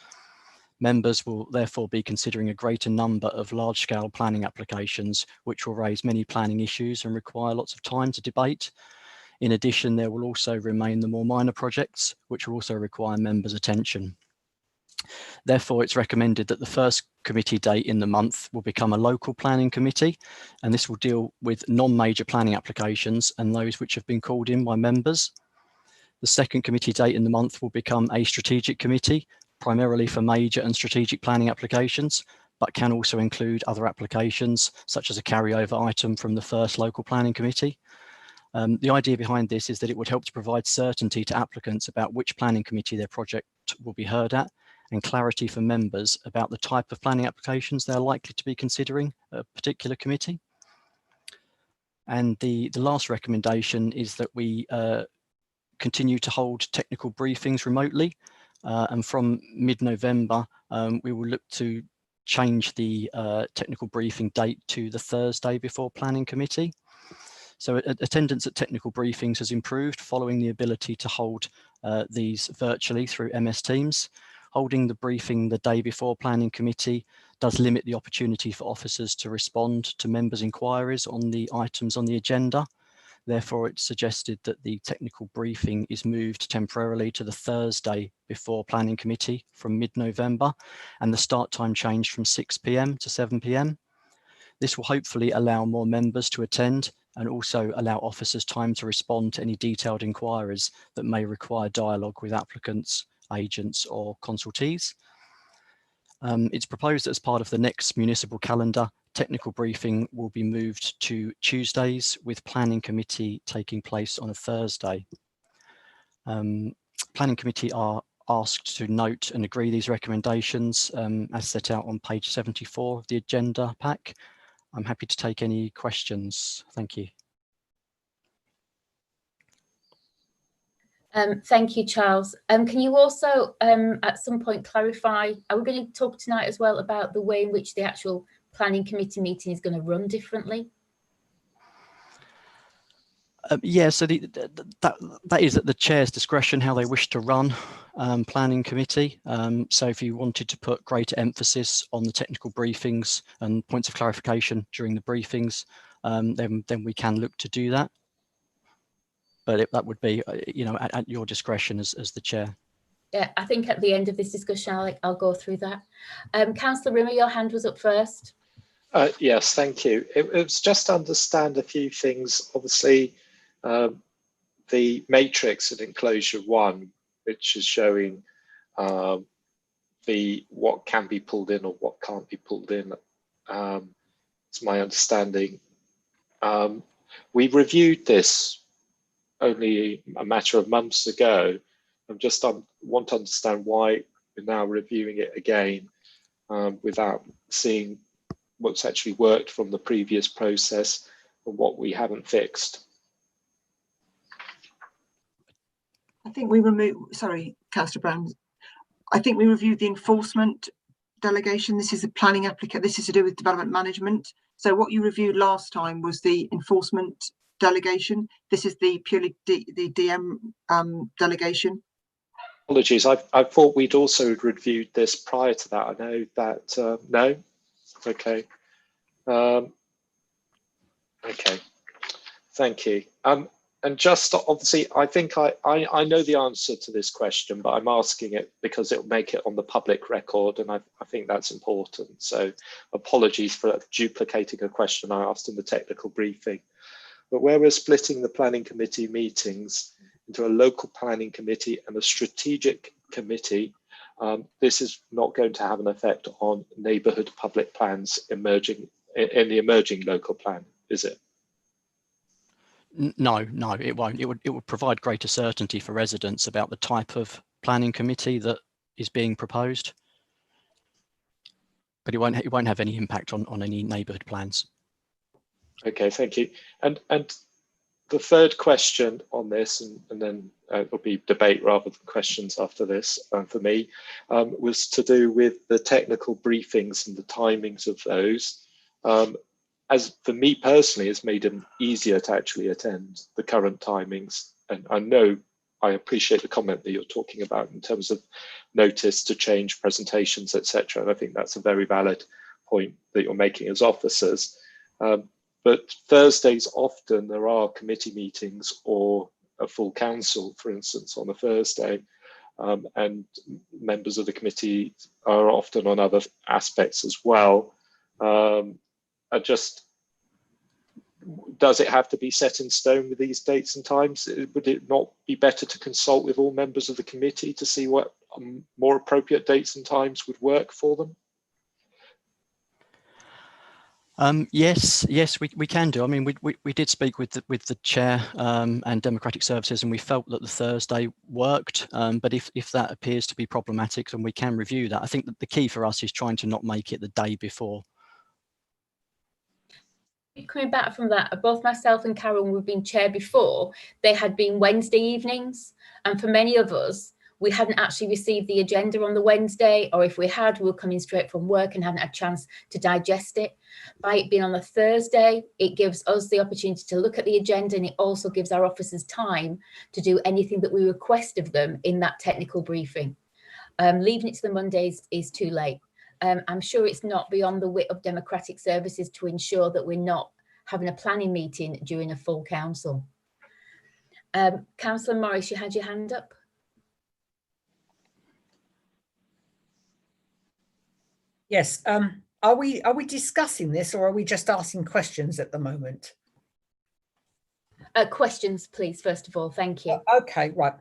Members will therefore be considering a greater number of large-scale planning applications, which will raise many planning issues and require lots of time to debate. In addition, there will also remain the more minor projects, which will also require members' attention. Therefore, it's recommended that the first committee date in the month will become a local planning committee, and this will deal with non-major planning applications and those which have been called in by members. The second committee date in the month will become a strategic committee, primarily for major and strategic planning applications, but can also include other applications, such as a carryover item from the first local planning committee. The idea behind this is that it would help to provide certainty to applicants about which planning committee their project will be heard at, and clarity for members about the type of planning applications they're likely to be considering at a particular committee. And the last recommendation is that we continue to hold technical briefings remotely. And from mid-November, we will look to change the technical briefing date to the Thursday before planning committee. So attendance at technical briefings has improved following the ability to hold these virtually through MS Teams. Holding the briefing the day before planning committee does limit the opportunity for officers to respond to members' inquiries on the items on the agenda. Therefore, it's suggested that the technical briefing is moved temporarily to the Thursday before planning committee from mid-November, and the start time changed from 6 p.m. to 7 p.m. This will hopefully allow more members to attend and also allow officers time to respond to any detailed inquiries that may require dialogue with applicants, agents or consultees. It's proposed that as part of the next municipal calendar, technical briefing will be moved to Tuesdays, with planning committee taking place on a Thursday. Planning committee are asked to note and agree these recommendations as set out on page 74 of the agenda pack. I'm happy to take any questions. Thank you. Thank you, Charles. Can you also at some point clarify, are we going to talk tonight as well about the way in which the actual planning committee meeting is going to run differently? Yeah, so that is at the chair's discretion how they wish to run planning committee. So if you wanted to put greater emphasis on the technical briefings and points of clarification during the briefings, then we can look to do that. But that would be, at your discretion as the chair. Yeah, I think at the end of this discussion, I'll go through that. Councillor Rimmer, your hand was up first. Yes, thank you. It was just to understand a few things. Obviously, the matrix in enclosure 1, which is showing what can be pulled in or what can't be pulled in, it's my understanding. We reviewed this only a matter of months ago. I want to understand why we're now reviewing it again without seeing what's actually worked from the previous process and what we haven't fixed. I think we removed, sorry, Councillor Brown, I think we reviewed the enforcement delegation. This is a planning application. This is to do with development management. So what you reviewed last time was the enforcement delegation. This is the purely the DM delegation. Apologies, I thought we'd also reviewed this prior to that. I know that, no? Okay. Okay, thank you. And just obviously, I think I know the answer to this question, but I'm asking it because it'll make it on the public record, and I think that's important. So apologies for duplicating a question I asked in the technical briefing. But where we're splitting the planning committee meetings into a local planning committee and a strategic committee, this is not going to have an effect on neighbourhood public plans emerging in the emerging local plan, is it? No, it won't. It would provide greater certainty for residents about the type of planning committee that is being proposed, but it won't have any impact on any neighbourhood plans. Okay, thank you. And the third question on this, and then it'll be debate rather than questions after this for me, was to do with the technical briefings and the timings of those. As for me personally, it's made them easier to actually attend the current timings. And I know I appreciate the comment that you're talking about in terms of notice to change presentations, etc. And I think that's a very valid point that you're making as officers. But Thursdays, often there are committee meetings or a full council, for instance, on a Thursday. And members of the committee are often on other aspects as well. Does it have to be set in stone with these dates and times? Would it not be better to consult with all members of the committee to see what more appropriate dates and times would work for them? Yes, we can do. I mean, we did speak with the chair and Democratic Services, and we felt that the Thursday worked. But if that appears to be problematic, then we can review that. I think that the key for us is trying to not make it the day before. Coming back from that, both myself and Karen were being chair before. They had been Wednesday evenings, and for many of us, we hadn't actually received the agenda on the Wednesday, or if we had, we were coming straight from work and hadn't had a chance to digest it. By it being on the Thursday, it gives us the opportunity to look at the agenda, and it also gives our officers time to do anything that we request of them in that technical briefing. Leaving it to the Mondays is too late. I'm sure it's not beyond the wit of Democratic Services to ensure that we're not having a planning meeting during a full council. Councillor Morris, you had your hand up. Yes. Are we discussing this, or are we just asking questions at the moment? Questions, please, first of all. Thank you. Okay, right.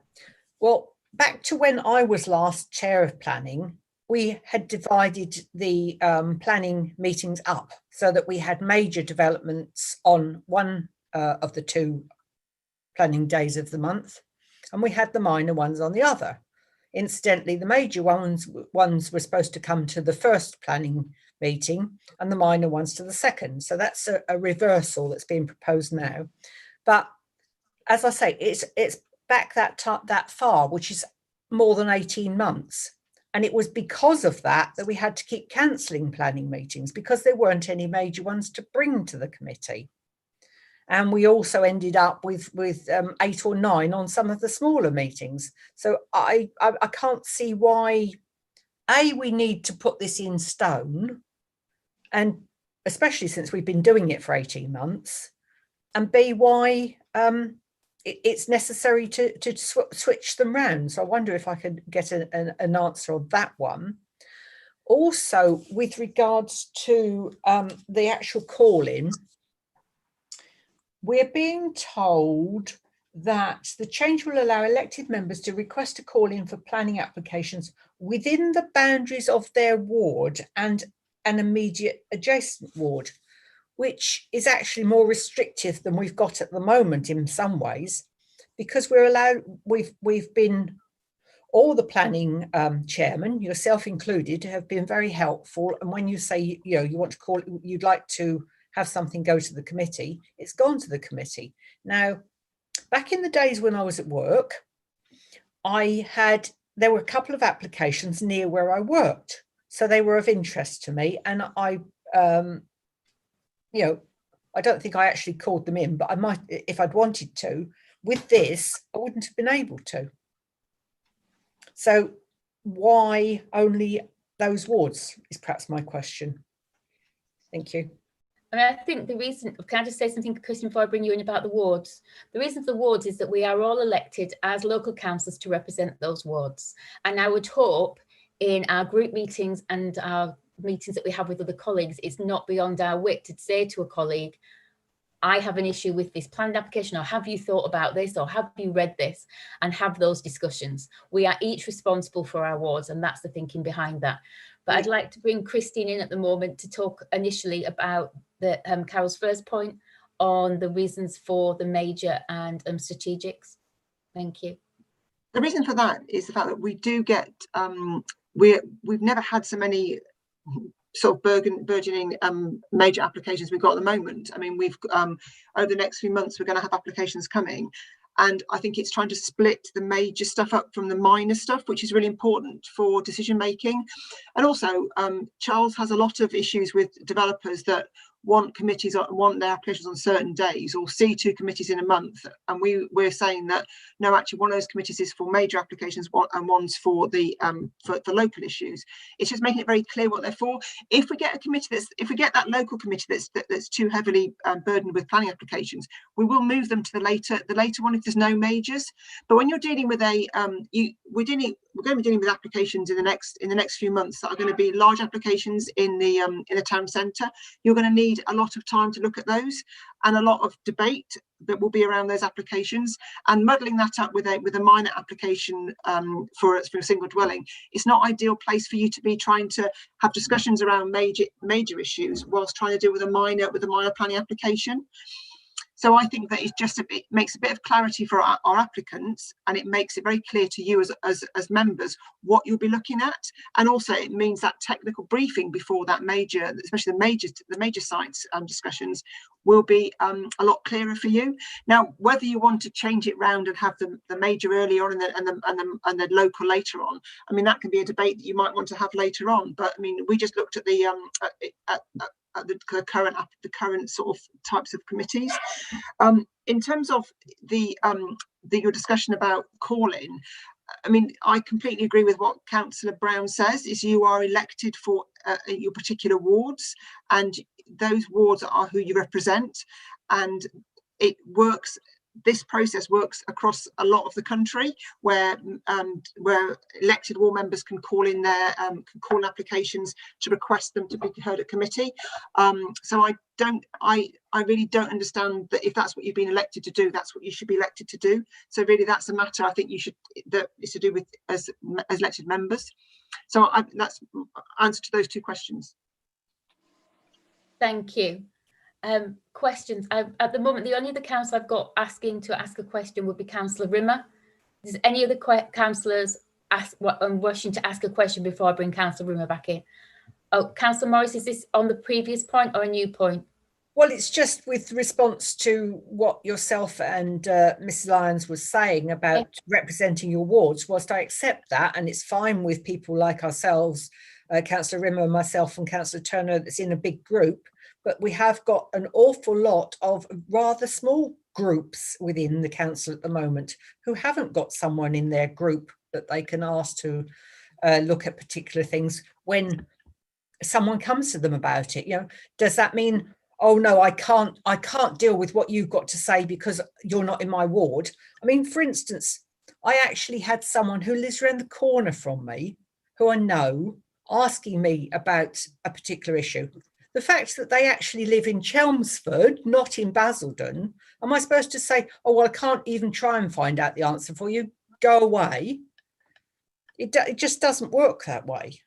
Well, back to when I was last chair of planning, we had divided the planning meetings up so that we had major developments on one of the 2 planning days of the month, and we had the minor ones on the other. Incidentally, the major ones were supposed to come to the first planning meeting and the minor ones to the second. So that's a reversal that's being proposed now. But as I say, it's back that far, which is more than 18 months. And it was because of that we had to keep cancelling planning meetings, because there weren't any major ones to bring to the committee. And we also ended up with 8 or 9 on some of the smaller meetings. So I can't see why, A, we need to put this in stone, and especially since we've been doing it for 18 months, and B, why it's necessary to switch them round. So I wonder if I could get an answer on that one. Also, with regards to the actual call-in, we're being told that the change will allow elected members to request a call-in for planning applications within the boundaries of their ward and an immediate adjacent ward, which is actually more restrictive than we've got at the moment in some ways, because we're allowed, we've been, all the planning chairmen, yourself included, have been very helpful. And when you say, you know, you want to call, you'd like to have something go to the committee, it's gone to the committee. Now, back in the days when I was at work, there were a couple of applications near where I worked. So they were of interest to me. And I, you know, I don't think I actually called them in, but I might, if I'd wanted to. With this, I wouldn't have been able to. So why only those wards is perhaps my question. Thank you. And I think the reason, can I just say something, Christian, before I bring you in about the wards? The reason for the wards is that we are all elected as local councillors to represent those wards. And I would hope in our group meetings and our meetings that we have with other colleagues, it's not beyond our wit to say to a colleague, I have an issue with this planned application, or have you thought about this, or have you read this, and have those discussions. We are each responsible for our wards, and that's the thinking behind that. But I'd like to bring Christine in at the moment to talk initially about the Carol's first point on the reasons for the major and strategics. Thank you. The reason for that is the fact that we do get, we've never had so many sort of burgeoning major applications we've got at the moment. I mean, we've over the next few months, we're going to have applications coming. And I think it's trying to split the major stuff up from the minor stuff, which is really important for decision making. And also, Charles has a lot of issues with developers that want committees, want their applications on certain days, or see 2 committees in a month. And we're saying that no, actually one of those committees is for major applications and one's for the for local issues. It's just making it very clear what they're for. If we get a committee if we get that local committee that's too heavily burdened with planning applications, we will move them to the later one if there's no majors. But when you're dealing with a we're going to be dealing with applications in the next few months that are going to be large applications in the town centre. You're going to need a lot of time to look at those, and a lot of debate that will be around those applications, and muddling that up with a minor application for a single dwelling. It's not ideal place for you to be trying to have discussions around major issues whilst trying to deal with a minor planning application. So I think that it makes a bit of clarity for our applicants, and it makes it very clear to you as members what you'll be looking at. And also it means that technical briefing before that major, especially the major sites discussions, will be a lot clearer for you. Now, whether you want to change it round and have the major early on and the local later on, I mean, that can be a debate that you might want to have later on. But I mean, we just looked at the current sort of types of committees. In terms of your discussion about call-in, I mean, I completely agree with what Councillor Brown says, is you are elected for your particular wards, and those wards are who you represent, and it works. This process works across a lot of the country, where elected ward members can call in their applications to request them to be heard at committee. So I really don't understand that if that's what you've been elected to do, that's what you should be elected to do. So really, that's a matter I think that is to do with as elected members. So that's answer to those 2 questions. Thank you. Questions. At the moment, the only other councillor I've got asking to ask a question would be Councillor Rimmer. Does any other councillors wishing to ask a question before I bring Councillor Rimmer back in? Oh, Councillor Morris, is this on the previous point or a new point? Well, it's just with response to what yourself and Mrs. Lyons was saying about representing your wards. Whilst I accept that, and it's fine with people like ourselves, Councillor Rimmer, myself and Councillor Turner, that's in a big group, but we have got an awful lot of rather small groups within the council at the moment who haven't got someone in their group that they can ask to look at particular things when someone comes to them about it. You know, does that mean, oh no, I can't deal with what you've got to say because you're not in my ward? I mean, for instance, I actually had someone who lives around the corner from me, who I know, asking me about a particular issue. The fact that they actually live in Chelmsford, not in Basildon, am I supposed to say, oh, well, I can't even try and find out the answer for you, go away? It just doesn't work that way.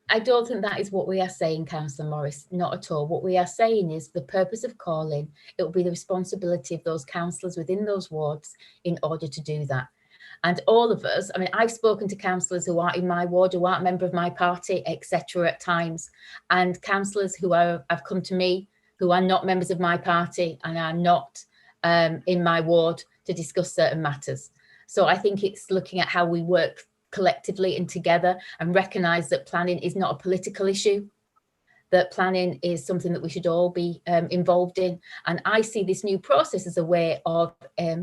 I don't think that is what we are saying, Councillor Morris, not at all. What we are saying is the purpose of calling, it will be the responsibility of those councillors within those wards in order to do that. And all of us, I mean, I've spoken to councillors who aren't in my ward, who aren't a member of my party, etc. at times, and councillors who have come to me who are not members of my party and are not in my ward to discuss certain matters. So I think it's looking at how we work collectively and together and recognise that planning is not a political issue, that planning is something that we should all be involved in. And I see this new process as a way of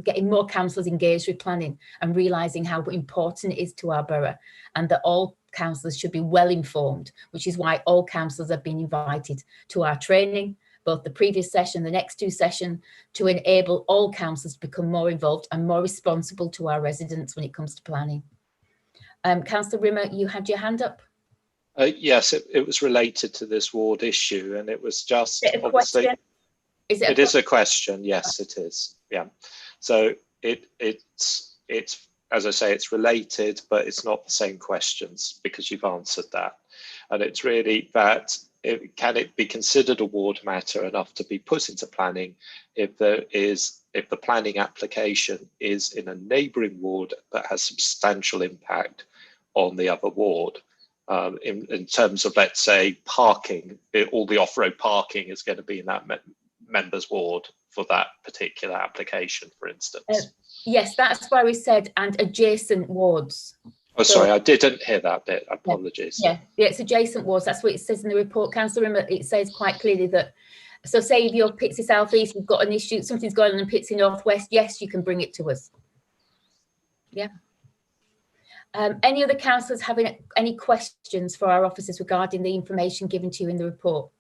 getting more councillors engaged with planning and realising how important it is to our borough, and that all councillors should be well informed, which is why all councillors have been invited to our training, both the previous session, the next two sessions, to enable all councillors to become more involved and more responsible to our residents when it comes to planning. Councillor Rimmer, you had your hand up. Yes, it was related to this ward issue, and it was just obviously. It is a question. Yes, it is. Yeah. So it's as I say, it's related, but it's not the same questions because you've answered that, and it's really that. Can it be considered a ward matter enough to be put into planning if the planning application is in a neighbouring ward that has substantial impact on the other ward? In terms of, let's say, parking, all the off-road parking is going to be in that member's ward for that particular application, for instance. Yes, that's why we said and adjacent wards. Oh, sorry, I didn't hear that bit. Apologies. Yeah, it's adjacent wards. That's what it says in the report, Councillor Rimmer. It says quite clearly that, so say if you're Pitsea South East, we've got an issue, something's going on in Pitsea North West, yes, you can bring it to us. Yeah. Any other councillors having any questions for our officers regarding the information given to you in the report?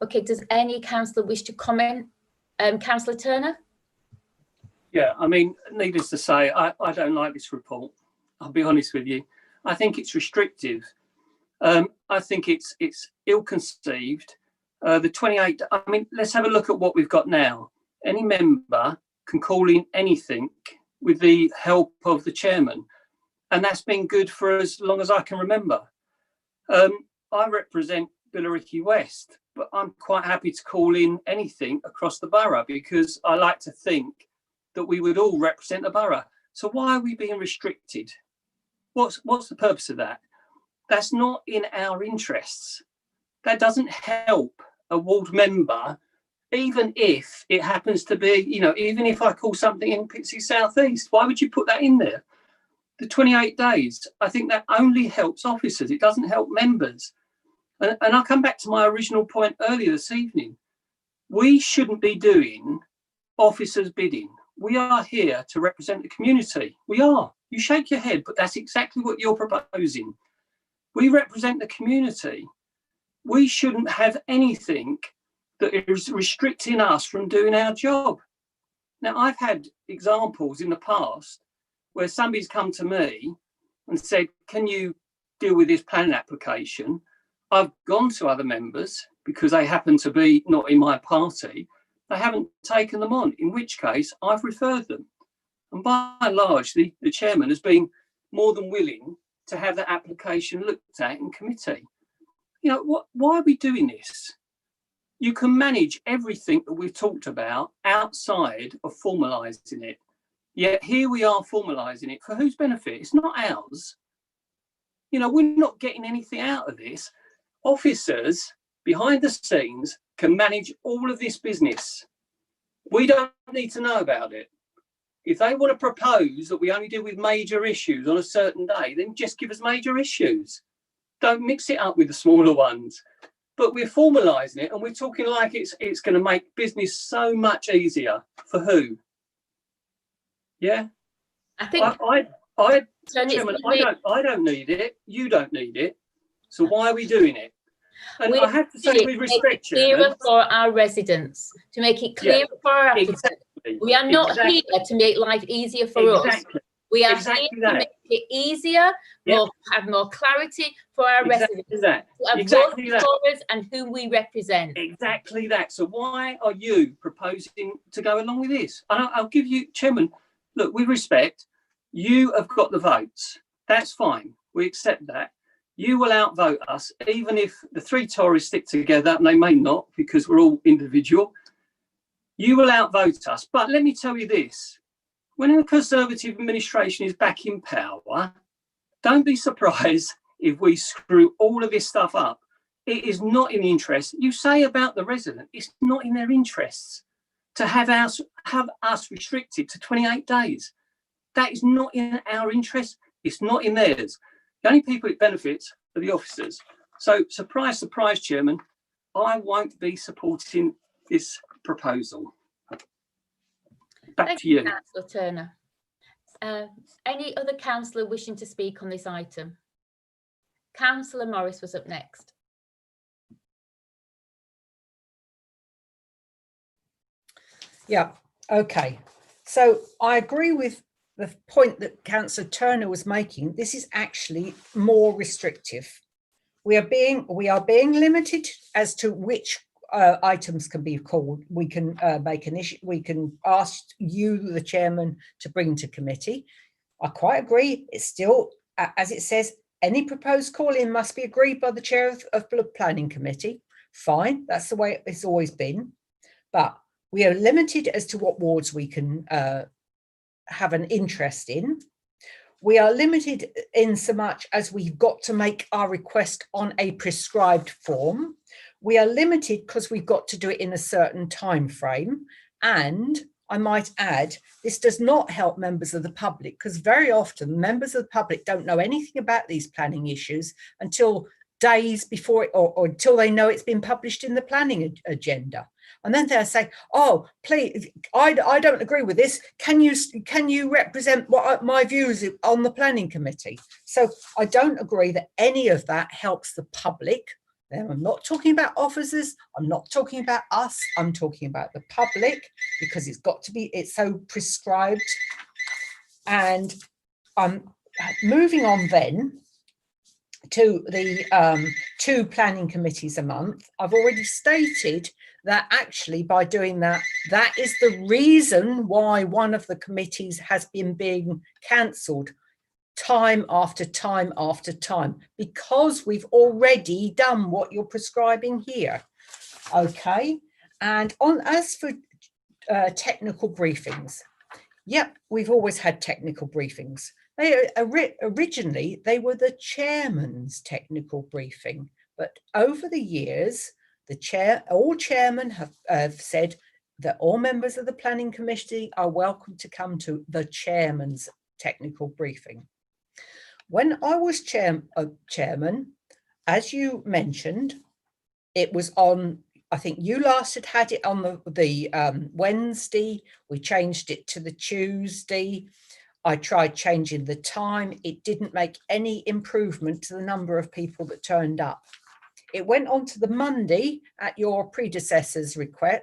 Okay, does any councillor wish to comment? Councillor Turner? Yeah, I mean, needless to say, I don't like this report. I'll be honest with you. I think it's restrictive. I think it's ill-conceived. The 28, I mean, let's have a look at what we've got now. Any member can call in anything with the help of the chairman. And that's been good for as long as I can remember. I represent Billericay West, but I'm quite happy to call in anything across the borough because I like to think that we would all represent the borough. So why are we being restricted? What's the purpose of that? That's not in our interests. That doesn't help a ward member, even if it happens to be, you know, even if I call something in Pitsea South East, why would you put that in there? The 28 days, I think that only helps officers. It doesn't help members. And I'll come back to my original point earlier this evening. We shouldn't be doing officers bidding. We are here to represent the community. We are. You shake your head, but that's exactly what you're proposing. We represent the community. We shouldn't have anything that is restricting us from doing our job. Now, I've had examples in the past where somebody's come to me and said, can you deal with this planning application? I've gone to other members because they happen to be not in my party. They haven't taken them on, in which case I've referred them. And by and large, the chairman has been more than willing to have that application looked at in committee. You know, why are we doing this? You can manage everything that we've talked about outside of formalising it. Yet here we are formalising it. For whose benefit? It's not ours. You know, we're not getting anything out of this. Officers behind the scenes can manage all of this business. We don't need to know about it. If they want to propose that we only deal with major issues on a certain day, then just give us major issues. Don't mix it up with the smaller ones. But we're formalising it, and we're talking like it's going to make business so much easier. For who? Yeah, I think Chairman, I don't need it. You don't need it. So why are we doing it? And I have to say, with respect, clearer for our residents, to make it clearer for our applicants. Exactly. We are not here to make life easier for us. We are here to make it easier, have more clarity for our residents, to have voted for us and who we represent. Exactly that. So why are you proposing to go along with this? And I'll give you, Chairman, look, with respect, you have got the votes. That's fine. We accept that. You will outvote us, even if the three Tories stick together, and they may not because we're all individual. You will outvote us. But let me tell you this. When a Conservative administration is back in power, don't be surprised if we screw all of this stuff up. It is not in the interest. You say about the resident, it's not in their interests to have us restricted to 28 days. That is not in our interest. It's not in theirs. The only people it benefits are the officers. So, surprise, surprise, Chairman, I won't be supporting this proposal. Back to you. Councillor Turner. Any other councillor wishing to speak on this item? Councillor Morris was up next. Yeah, okay. So I agree with the point that Councillor Turner was making. This is actually more restrictive. We are being limited as to which items can be called. We can make an issue. We can ask you, the chairman, to bring to committee. I quite agree. It's still, as it says, any proposed call-in must be agreed by the chair of the planning committee. Fine, that's the way it's always been. But we are limited as to what wards we can have an interest in. We are limited in so much as we've got to make our request on a prescribed form. We are limited because we've got to do it in a certain time frame. And I might add, this does not help members of the public, because very often members of the public don't know anything about these planning issues until days before it, or until they know it's been published in the planning agenda. And then they'll say, oh, please, I don't agree with this. Can you represent what my views on the planning committee? So I don't agree that any of that helps the public. I'm not talking about officers. I'm not talking about us. I'm talking about the public, because it's so prescribed. And I'm moving on then to the 2 planning committees a month. I've already stated that actually by doing that, that is the reason why one of the committees has been being cancelled time after time after time, because we've already done what you're prescribing here. Okay, and as for technical briefings, yep, we've always had technical briefings. Originally they were the chairman's technical briefing, but over the years all chairmen have said that all members of the planning committee are welcome to come to the chairman's technical briefing. When I was chairman, as you mentioned, it was on, I think you last had it on the Wednesday. We changed it to the Tuesday. I tried changing the time. It didn't make any improvement to the number of people that turned up. It went on to the Monday at your predecessor's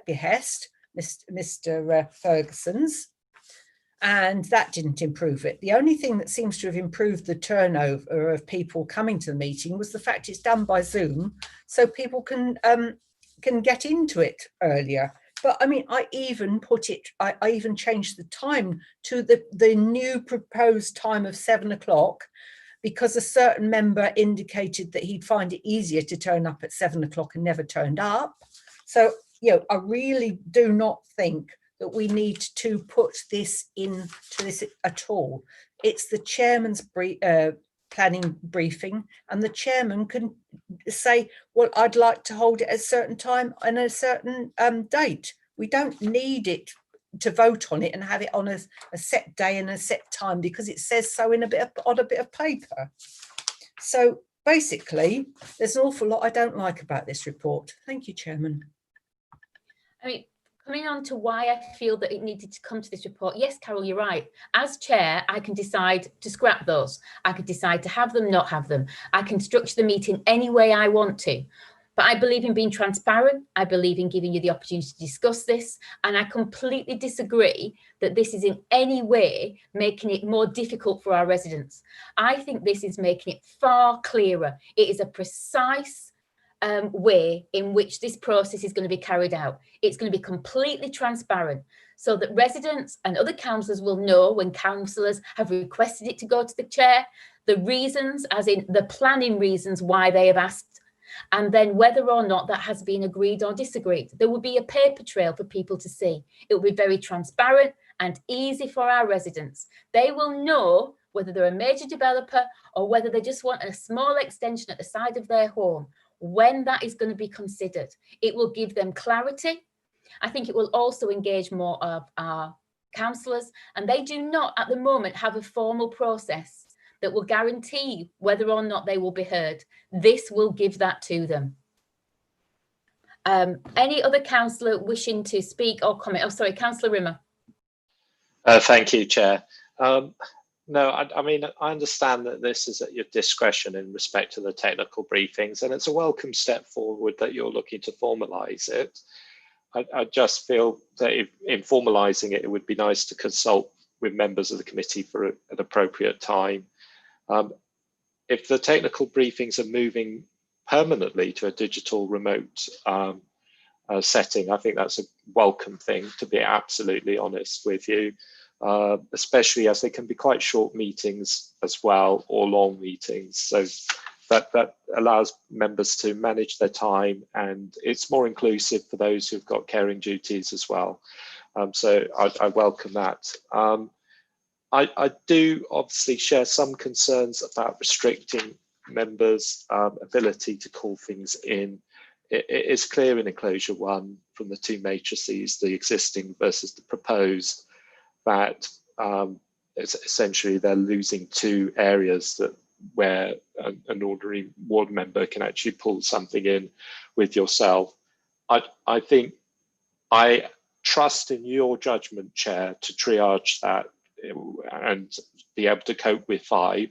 behest, Mr. Ferguson's, and that didn't improve it. The only thing that seems to have improved the turnover of people coming to the meeting was the fact it's done by Zoom, so people can get into it earlier. But I mean, I even changed the time to the new proposed time of 7 o'clock, because a certain member indicated that he'd find it easier to turn up at 7 o'clock and never turned up. So, I really do not think that we need to put this into this at all. It's the chairman's planning briefing, and the chairman can say, well, I'd like to hold it at a certain time and a certain date. We don't need it to vote on it and have it on a set day and a set time because it says so on a bit of paper. So basically, there's an awful lot I don't like about this report. Thank you, Chairman. I mean, coming on to why I feel that it needed to come to this report. Yes, Carol, you're right. As chair, I can decide to scrap those. I could decide to have them, not have them. I can structure the meeting any way I want to. But I believe in being transparent. I believe in giving you the opportunity to discuss this. And I completely disagree that this is in any way making it more difficult for our residents. I think this is making it far clearer. It is a precise way in which this process is going to be carried out. It's going to be completely transparent so that residents and other councillors will know when councillors have requested it to go to the chair, the reasons, as in the planning reasons why they have asked, and then whether or not that has been agreed or disagreed. There will be a paper trail for people to see. It will be very transparent and easy for our residents. They will know whether they're a major developer or whether they just want a small extension at the side of their home, when that is going to be considered. It will give them clarity. I think it will also engage more of our councillors, and they do not at the moment have a formal process that will guarantee whether or not they will be heard. This will give that to them. Any other councillor wishing to speak or comment? Oh, sorry, Councillor Rimmer. Thank you, Chair. No, I mean, I understand that this is at your discretion in respect to the technical briefings, and it's a welcome step forward that you're looking to formalise it. I just feel that in formalising it, it would be nice to consult with members of the committee for an appropriate time. If the technical briefings are moving permanently to a digital remote setting, I think that's a welcome thing, to be absolutely honest with you, especially as they can be quite short meetings as well, or long meetings. So that allows members to manage their time, and it's more inclusive for those who've got caring duties as well. So I welcome that. I do obviously share some concerns about restricting members' ability to call things in. It is clear in enclosure 1 from the 2 matrices, the existing versus the proposed, that it's essentially they're losing 2 areas where an ordinary ward member can actually pull something in with yourself. I think I trust in your judgment, Chair, to triage that and be able to cope with 5.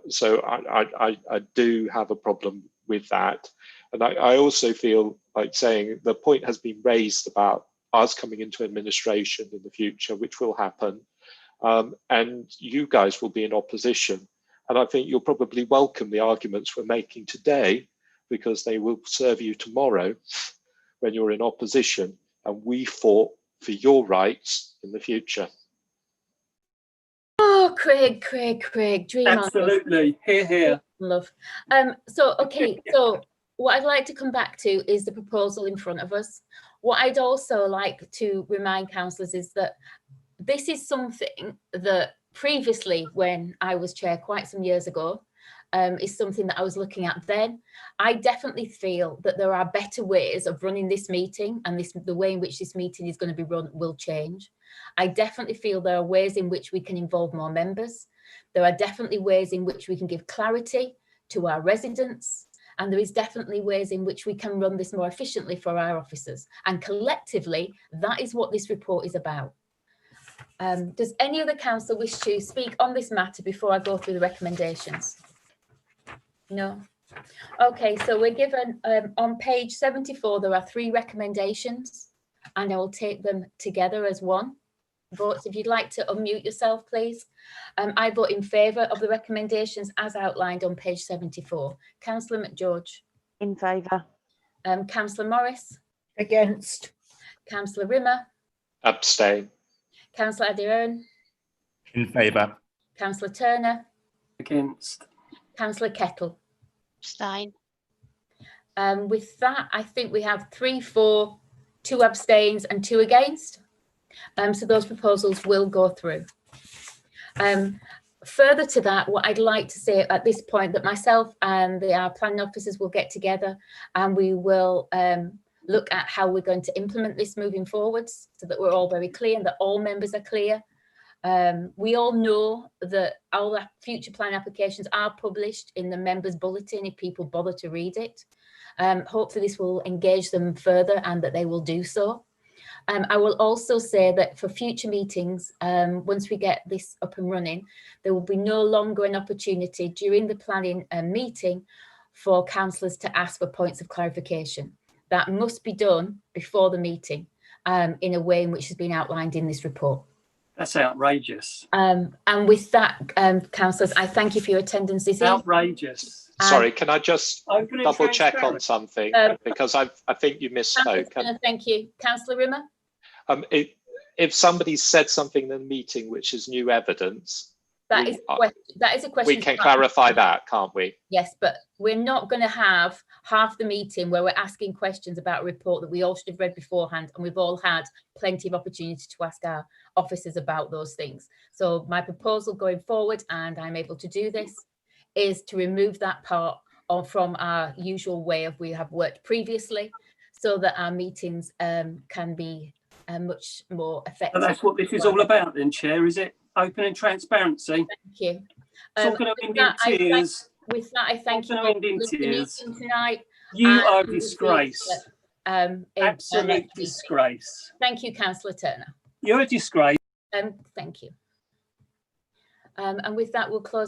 So I do have a problem with that. And I also feel like saying the point has been raised about us coming into administration in the future, which will happen. And you guys will be in opposition. And I think you'll probably welcome the arguments we're making today, because they will serve you tomorrow when you're in opposition. And we fought for your rights in the future. Oh, Craig, dream on. Absolutely, here. Love. So, okay, so what I'd like to come back to is the proposal in front of us. What I'd also like to remind councillors is that this is something that previously, when I was chair quite some years ago, is something that I was looking at then. I definitely feel that there are better ways of running this meeting, and the way in which this meeting is going to be run will change. I definitely feel there are ways in which we can involve more members. There are definitely ways in which we can give clarity to our residents. And there is definitely ways in which we can run this more efficiently for our officers. And collectively, that is what this report is about. Does any other councillor wish to speak on this matter before I go through the recommendations? No? Okay, so we're given, on page 74, there are 3 recommendations, and I will take them together as one. Votes, if you'd like to unmute yourself, please. I vote in favour of the recommendations as outlined on page 74. Councillor McGeorge. In favour. Councillor Morris. Against. Councillor Rimmer. Abstain. Councillor Adirone. In favour. Councillor Turner. Against. Councillor Kettle. Abstain. With that, I think we have 3 for, 2 abstains and 2 against. So those proposals will go through. Further to that, what I'd like to say at this point, that myself and our planning officers will get together and we will look at how we're going to implement this moving forwards, so that we're all very clear and that all members are clear. We all know that all the future plan applications are published in the members' bulletin if people bother to read it. Hopefully this will engage them further and that they will do so. I will also say that for future meetings, once we get this up and running, there will be no longer an opportunity during the planning meeting for councillors to ask for points of clarification. That must be done before the meeting in a way in which has been outlined in this report. That's outrageous. And with that, councillors, I thank you for your attendance this evening. Outrageous. Sorry, can I just double check on something, because I think you misspoke. Thank you. Councillor Rimmer? If somebody said something in the meeting which is new evidence, that is a question. We can clarify that, can't we? Yes, but we're not going to have half the meeting where we're asking questions about a report that we all should have read beforehand, and we've all had plenty of opportunity to ask our officers about those things. So my proposal going forward, and I'm able to do this, is to remove that part from our usual way of we have worked previously, so that our meetings can be much more effective. So that's what this is all about then, Chair, is it? Open and transparency. Thank you. With that, I thank you for listening tonight. You are a disgrace. Absolute disgrace. Thank you, Councillor Turner. You're a disgrace. Thank you. And with that, we'll close